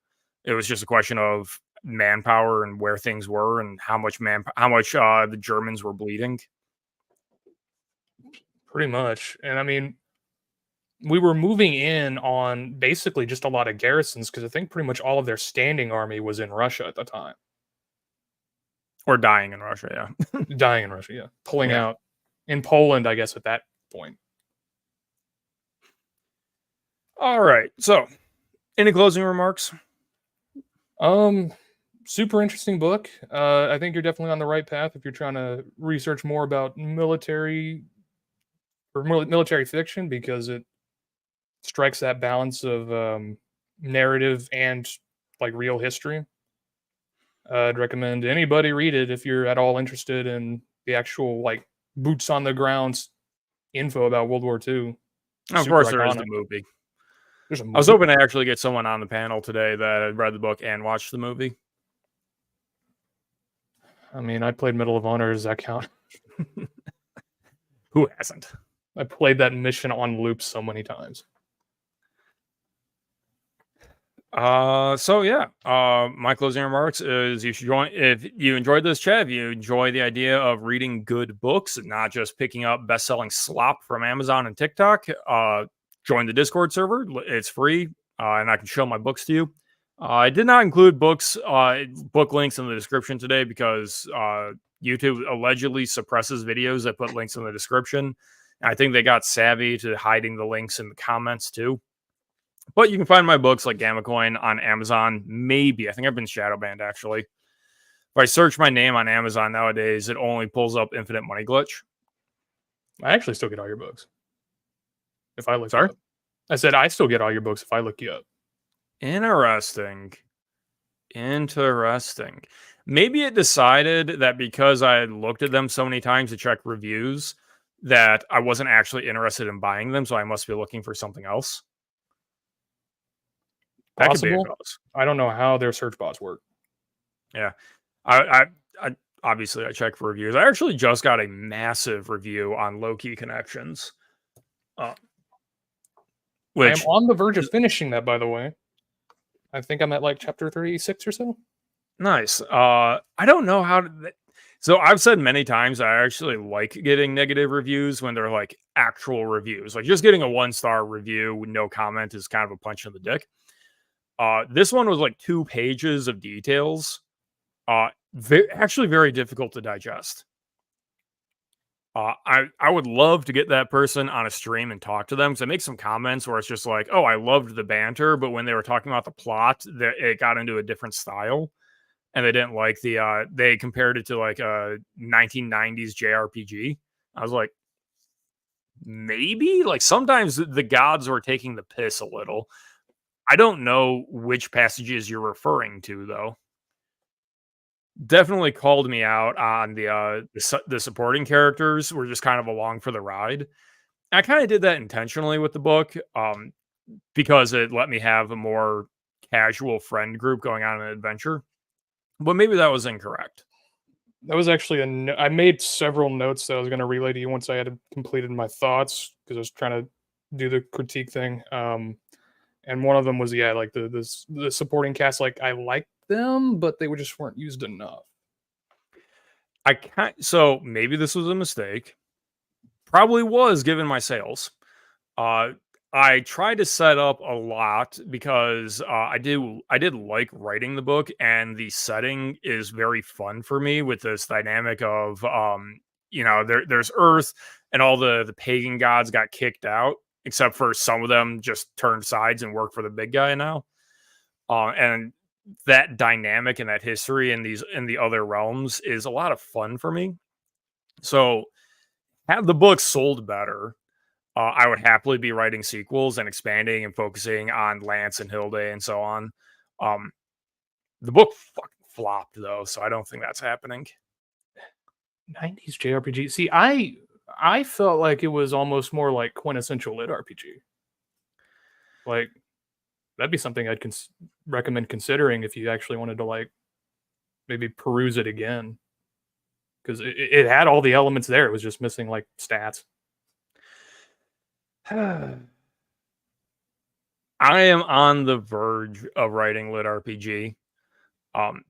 It was just a question of manpower and where things were and how much the Germans were bleeding. Pretty much. And I mean, we were moving in on basically just a lot of garrisons because I think pretty much all of their standing army was in Russia at the time. Or dying in Russia, yeah. Dying in Russia, yeah. Pulling Yeah. out in Poland, I guess, at that point. All right. So, any closing remarks? Super interesting book. I think you're definitely on the right path if you're trying to research more about military or military fiction because it strikes that balance of narrative and like real history. I'd recommend anybody read it if you're at all interested in the actual like boots on the ground info about World War II. Of Super course, there is the iconic. movie. There's a I was movie. hoping to actually get someone on the panel today that had read the book and watched the movie. I mean, I played Medal of Honor. Does that count? Who hasn't? I played that mission on loop so many times. So yeah. My closing remarks is you should join if you enjoyed this chat, if you enjoy the idea of reading good books and not just picking up best-selling slop from Amazon and TikTok. Join the Discord server. It's free, and I can show my books to you. I did not include book links in the description today because YouTube allegedly suppresses videos that put links in the description. I think they got savvy to hiding the links in the comments too. But you can find my books like Gamma Coin on Amazon. Maybe. I think I've been shadow banned actually. If I search my name on Amazon nowadays, it only pulls up Infinite Money Glitch. I actually still get all your books. If I look Sorry? you up. I said I still get all your books if I look you up. Interesting. Maybe it decided that because I had looked at them so many times to check reviews that I wasn't actually interested in buying them, so I must be looking for something else. That could be a Possible. cause. I don't know how their search bots work. Yeah. I obviously I check for reviews. I actually just got a massive review on Low Key Connections. I am Which on the verge of finishing that, by the way. I think I'm at like chapter 36 or so. nice. I don't know how to. So I've said many times I actually like getting negative reviews when they're like actual reviews. Like just getting a 1-star review with no comment is kind of a punch in the dick. This one was like 2 pages of details. Actually very difficult to digest. I would love to get that person on a stream and talk to them because I make some comments where it's just like, oh, I loved the banter, but when they were talking about the plot, it got into a different style, and they didn't like they compared it to like a 1990s JRPG. I was like, maybe like sometimes the gods were taking the piss a little. I don't know which passages you're referring to though. Definitely called me out on the supporting characters were just kind of along for the ride. I kind of did that intentionally with the book, because it let me have a more casual friend group going on an adventure. But maybe that was incorrect. That was actually I made several notes that I was going to relay to you once I had completed my thoughts because I was trying to do the critique thing. And one of them was like the supporting cast. Like I liked them, but they just weren't used enough. So maybe this was a mistake. Probably was given my sales. I tried to set up a lot because I did like writing the book, and the setting is very fun for me with this dynamic of there's Earth and all the pagan gods got kicked out, except for some of them just turned sides and work for the big guy now. And that dynamic and that history in the other realms is a lot of fun for me. So have the book sold better. I would happily be writing sequels and expanding and focusing on Lance and Hilde and so on. The book fucking flopped though, so I don't think that's happening. 90s JRPG. See, I felt like it was almost more like quintessential lit RPG. Like that'd be something I'd recommend considering if you actually wanted to like maybe peruse it again, because it had all the elements there. It was just missing like stats. I am on the verge of writing lit RPG.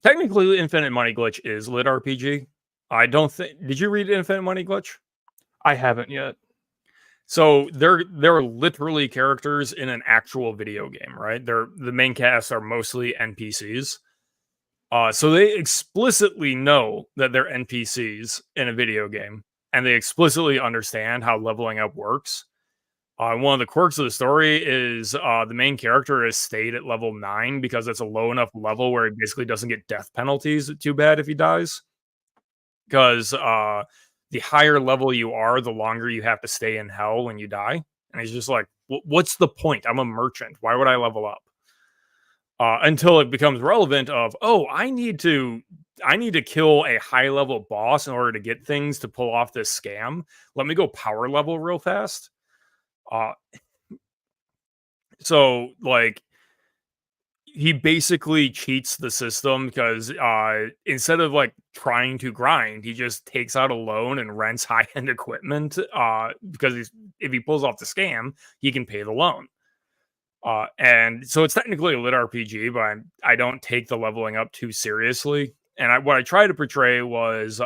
Technically, Infinite Money Glitch is lit RPG. I don't think. Did you read Infinite Money Glitch? I haven't yet. So they're literally characters in an actual video game, right? The main cast are mostly NPCs. So they explicitly know that they're NPCs in a video game, and they explicitly understand how leveling up works. One of the quirks of the story is the main character has stayed at level 9 because it's a low enough level where he basically doesn't get death penalties too bad if he dies. Because the higher level you are, the longer you have to stay in hell when you die. And he's just like, what's the point? I'm a merchant. Why would I level up? Until it becomes relevant of, oh, I need to kill a high level boss in order to get things to pull off this scam. Let me go power level real fast. Uh, so like he basically cheats the system because instead of like trying to grind, he just takes out a loan and rents high end equipment. Because if he pulls off the scam, he can pay the loan. And so it's technically a lit RPG, but I don't take the leveling up too seriously. And what I tried to portray was,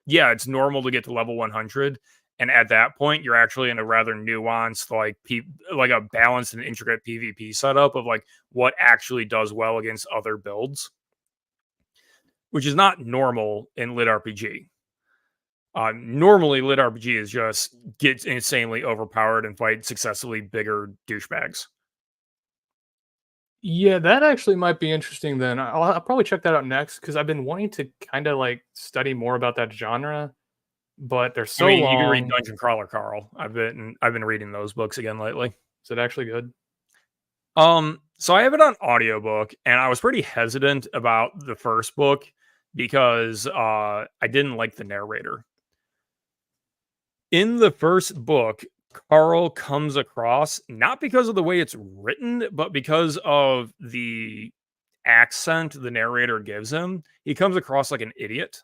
yeah, it's normal to get to level 100, and at that point, you're actually in a rather nuanced, like a balanced and intricate PvP setup of like what actually does well against other builds, which is not normal in lit RPG. Normally, lit RPG is just get insanely overpowered and fight successfully bigger douchebags. Yeah, that actually might be interesting then. I'll probably check that out next because I've been wanting to kind of like study more about that genre, but they're I so mean, you can read long. Dungeon Crawler Carl. I've been reading those books again lately. Is it actually good? So I have it on audiobook, and I was pretty hesitant about the first book because I didn't like the narrator. In the first book, Carl comes across not because of the way it's written, but because of the accent the narrator gives him. He comes across like an idiot.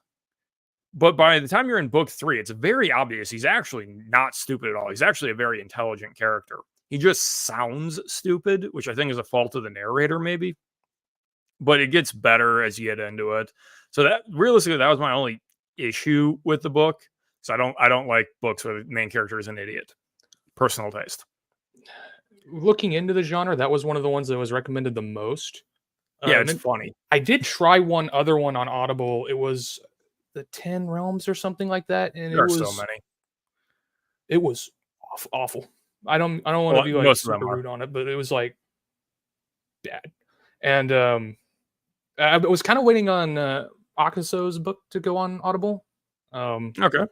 But by the time you're in book 3, it's very obvious he's actually not stupid at all. He's actually a very intelligent character. He just sounds stupid, which I think is a fault of the narrator, maybe. But it gets better as you get into it. So that realistically, that was my only issue with the book. So I don't like books where the main character is an idiot. Personal taste. Looking into the genre, that was one of the ones that was recommended the most. Yeah, it's And funny. I did try one other one on Audible. It was the 10 Realms or something like that, and There are so many. it was awful. I don't want to Well, be like most of them super are. rude on it, but it was like bad. And I was kind of waiting on Akaso's book to go on Audible. Okay.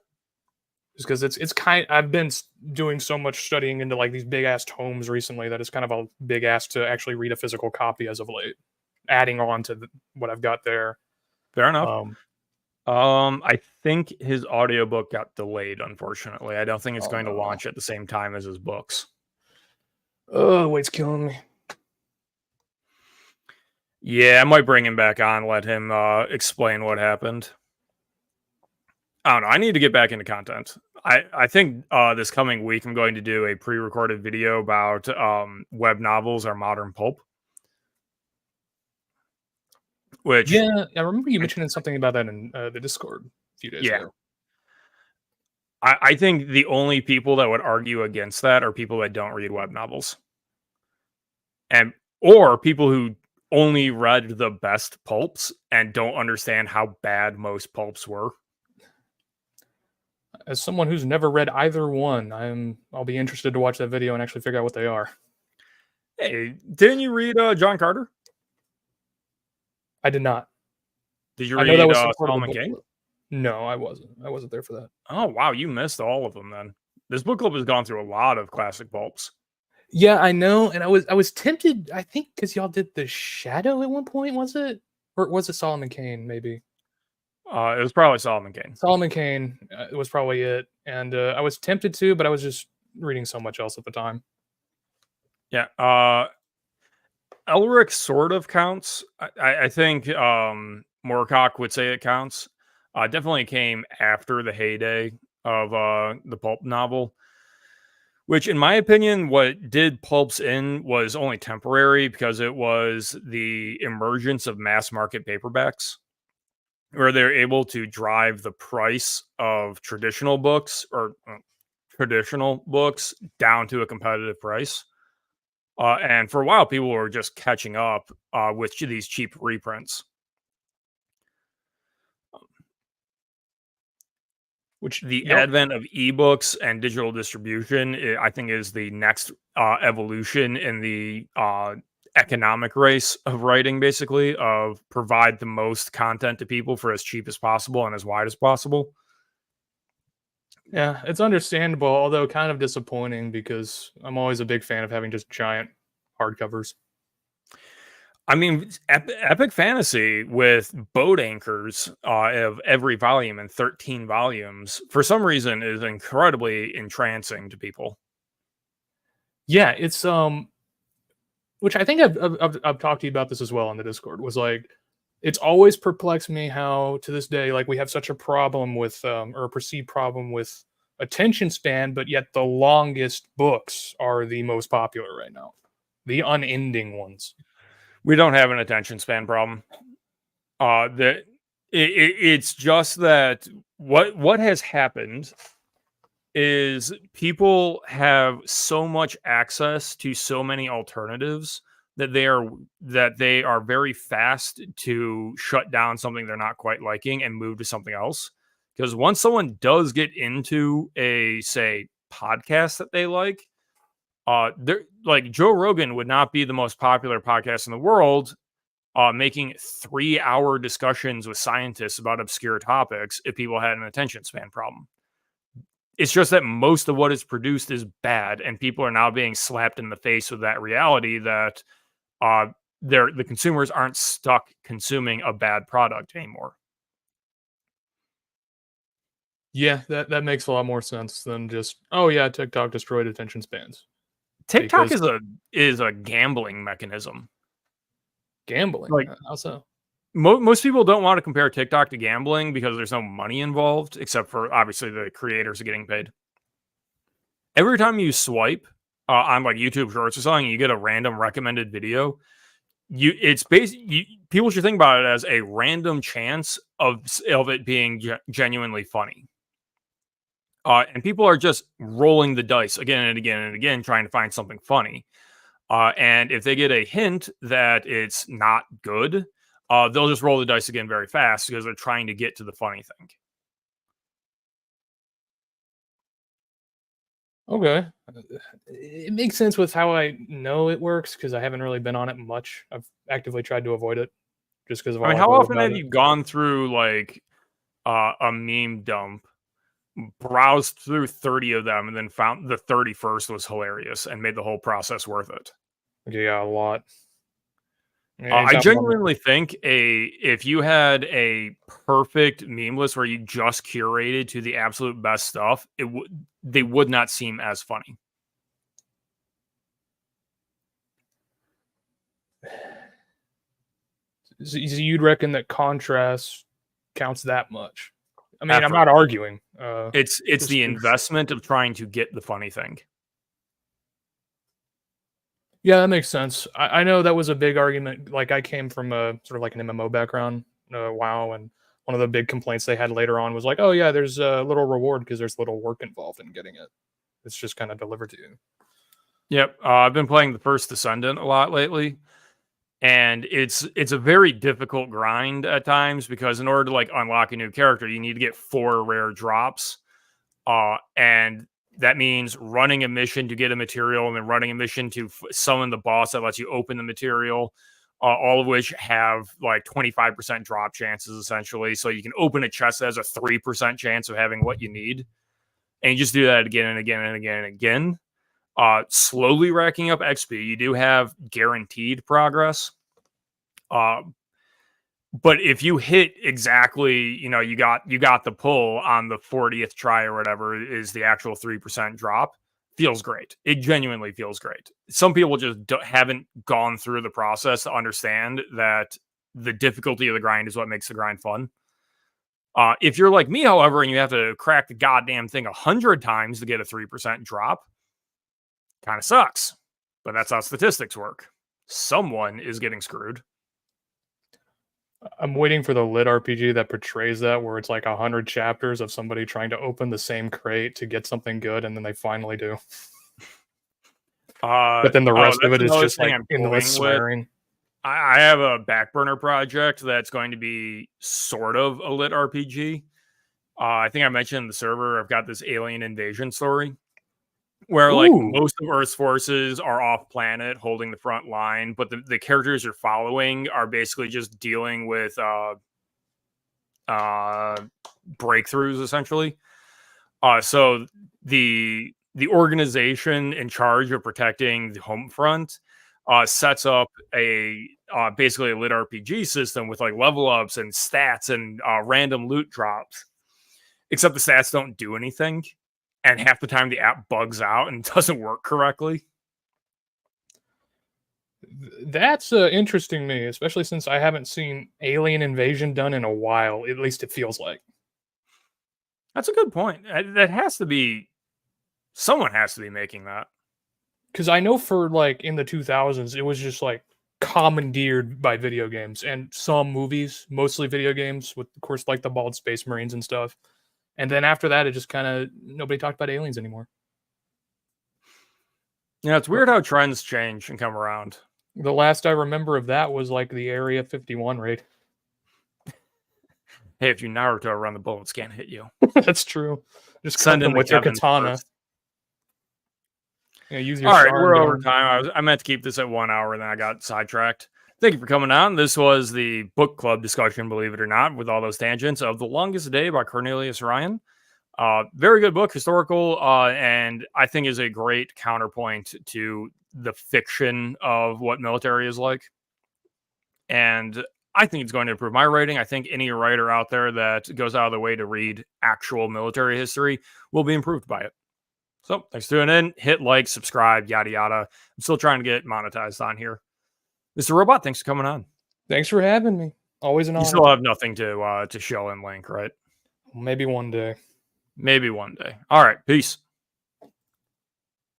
Just because I've been doing so much studying into like these big ass tomes recently that it's kind of a big ass to actually read a physical copy as of late. Adding on to what I've got there. Fair enough. Um, I think his audiobook got delayed, unfortunately. I don't think it's oh going to no. launch at the same time as his books. Oh, the weight's killing me. Yeah, I might bring him back on, let him explain what happened. I don't know. I need to get back into content. I think this coming week I'm going to do a pre-recorded video about web novels or modern pulp. Which Yeah, I remember you mentioning something about that in the Discord a few days yeah, ago. I think the only people that would argue against that are people that don't read web novels. Or people who only read the best pulps and don't understand how bad most pulps were. As someone who's never read either one, I'll be interested to watch that video and actually figure out what they are. Hey, didn't you read John Carter? I did not. Did you I know that read was some part of the Solomon book King? club. No, I wasn't. I wasn't there for that. Oh wow, you missed all of them then. This book club has gone through a lot of classic pulps. Yeah, I know, and I was tempted. I think because y'all did the Shadow at one point, was it, or was it Solomon Kane? Maybe It was probably Solomon King. Solomon Kane was probably it, and I was tempted to, but I was just reading so much else at the time. Yeah. Elric sort of counts. I think Moorcock would say it counts. Definitely came after the heyday of the pulp novel, which, in my opinion, what did pulps in was only temporary because it was the emergence of mass market paperbacks, where they're able to drive the price of traditional books or traditional books down to a competitive price. And for a while, people were just catching up with these cheap reprints. Which The advent of ebooks and digital distribution, I think, is the next evolution in the economic race of writing, basically, of provide the most content to people for as cheap as possible and as wide as possible. Yeah, it's understandable, although kind of disappointing because I'm always a big fan of having just giant hardcovers. I mean, epic fantasy with boat anchors of every volume and 13 volumes, for some reason, is incredibly entrancing to people. Yeah, it's which I think I've talked to you about this as well on the Discord. Was like, it's always perplexed me how to this day, like we have such a problem with or a perceived problem with attention span, but yet the longest books are the most popular right now, the unending ones. We don't have an attention span problem. It's just that what has happened is people have so much access to so many alternatives that they are very fast to shut down something they're not quite liking and move to something else. Because once someone does get into a, say, podcast that they like, they're like, Joe Rogan would not be the most popular podcast in the world, making 3-hour discussions with scientists about obscure topics if people had an attention span problem. It's just that most of what is produced is bad, and people are now being slapped in the face with that reality that the consumers aren't stuck consuming a bad product anymore. Yeah, that makes a lot more sense than just, oh yeah, TikTok destroyed attention spans. TikTok Because is a gambling mechanism. gambling, Like, how so? most people don't want to compare TikTok to gambling because there's no money involved, except for obviously the creators are getting paid. Every time you swipe on like YouTube Shorts or something, you get a random recommended video. It's basically, people should think about it as a random chance of it being genuinely funny. And people are just rolling the dice again and again and again, trying to find something funny. And if they get a hint that it's not good, they'll just roll the dice again very fast because they're trying to get to the funny thing. Okay. It makes sense with how I know it works because I haven't really been on it much. I've actively tried to avoid it just because of I all mean, I've how heard often about have it. you gone through like a meme dump, browsed through 30 of them, and then found the 31st was hilarious and made the whole process worth it? Yeah, a lot. I Anytime I'm on genuinely think if you had a perfect meme list where you just curated to the absolute best stuff, they would not seem as funny. so you'd reckon that contrast counts that much? I mean, I'm Effort. not arguing. It's Just the investment of trying to get the funny thing. yeah, that makes sense. I know that was a big argument. Like I came from a sort of like an MMO background, WoW, and one of the big complaints they had later on was like, oh yeah, there's a little reward because there's little work involved in getting it. It's just kind of delivered to you. Yep, I've been playing the First Descendant a lot lately, and it's a very difficult grind at times because in order to like unlock a new character, you need to get 4 rare drops, and that means running a mission to get a material, and then running a mission to summon the boss that lets you open the material. All of which have like 25% drop chances essentially. So you can open a chest that has a 3% chance of having what you need. And you just do that again and again and again and again. Slowly racking up XP. You do have guaranteed progress. But if you hit exactly, you got the pull on the 40th try or whatever is the actual 3% drop, feels great. It genuinely feels great. Some people just haven't gone through the process to understand that the difficulty of the grind is what makes the grind fun. If you're like me, however, and you have to crack the goddamn thing 100 times to get a 3% drop, kind of sucks. But that's how statistics work. Someone is getting screwed. I'm waiting for the lit RPG that portrays that, where it's like 100 chapters of somebody trying to open the same crate to get something good, and then they finally do. But then the rest of That's it is another just thing like I'm endless toying with. swearing. I have a back burner project that's going to be sort of a lit RPG. I think I mentioned in the server, I've got this alien invasion story where like Ooh, most of Earth's forces are off planet holding the front line, but the characters you're following are basically just dealing with uh, breakthroughs essentially. So the organization in charge of protecting the home front sets up a basically a lit RPG system with like level ups and stats and random loot drops. Except the stats don't do anything, and half the time the app bugs out and doesn't work correctly. that's interesting to me, especially since I haven't seen Alien Invasion done in a while. At least it feels like. That's a good point. That has to be someone has to be making that. Because I know for like in the 2000s, it was just like commandeered by video games and some movies, mostly video games, with of course like the Bald Space Marines and stuff. And then after that, it just kind of nobody talked about aliens anymore. Yeah, it's weird how trends change and come around. The last I remember of that was like the Area 51 raid. Hey, if you Naruto around, the bullets can't hit you. That's true. Just cut Send in them the with your Kevins katana. first. Yeah, use your All right, we're over Sharingan. time. I meant to keep this at 1 hour, and then I got sidetracked. Thank you for coming on. This was the book club discussion, believe it or not, with all those tangents of The Longest Day by Cornelius Ryan. Very good book, historical, and I think is a great counterpoint to the fiction of what military is like. And I think it's going to improve my rating. I think any writer out there that goes out of the way to read actual military history will be improved by it. So thanks for tuning in. Hit like, subscribe, yada, yada. I'm still trying to get monetized on here. Mr. Robot, thanks for coming on. Thanks for having me. Always an You honor. still have nothing to show and link, right? Maybe one day. Maybe one day. All right. Peace.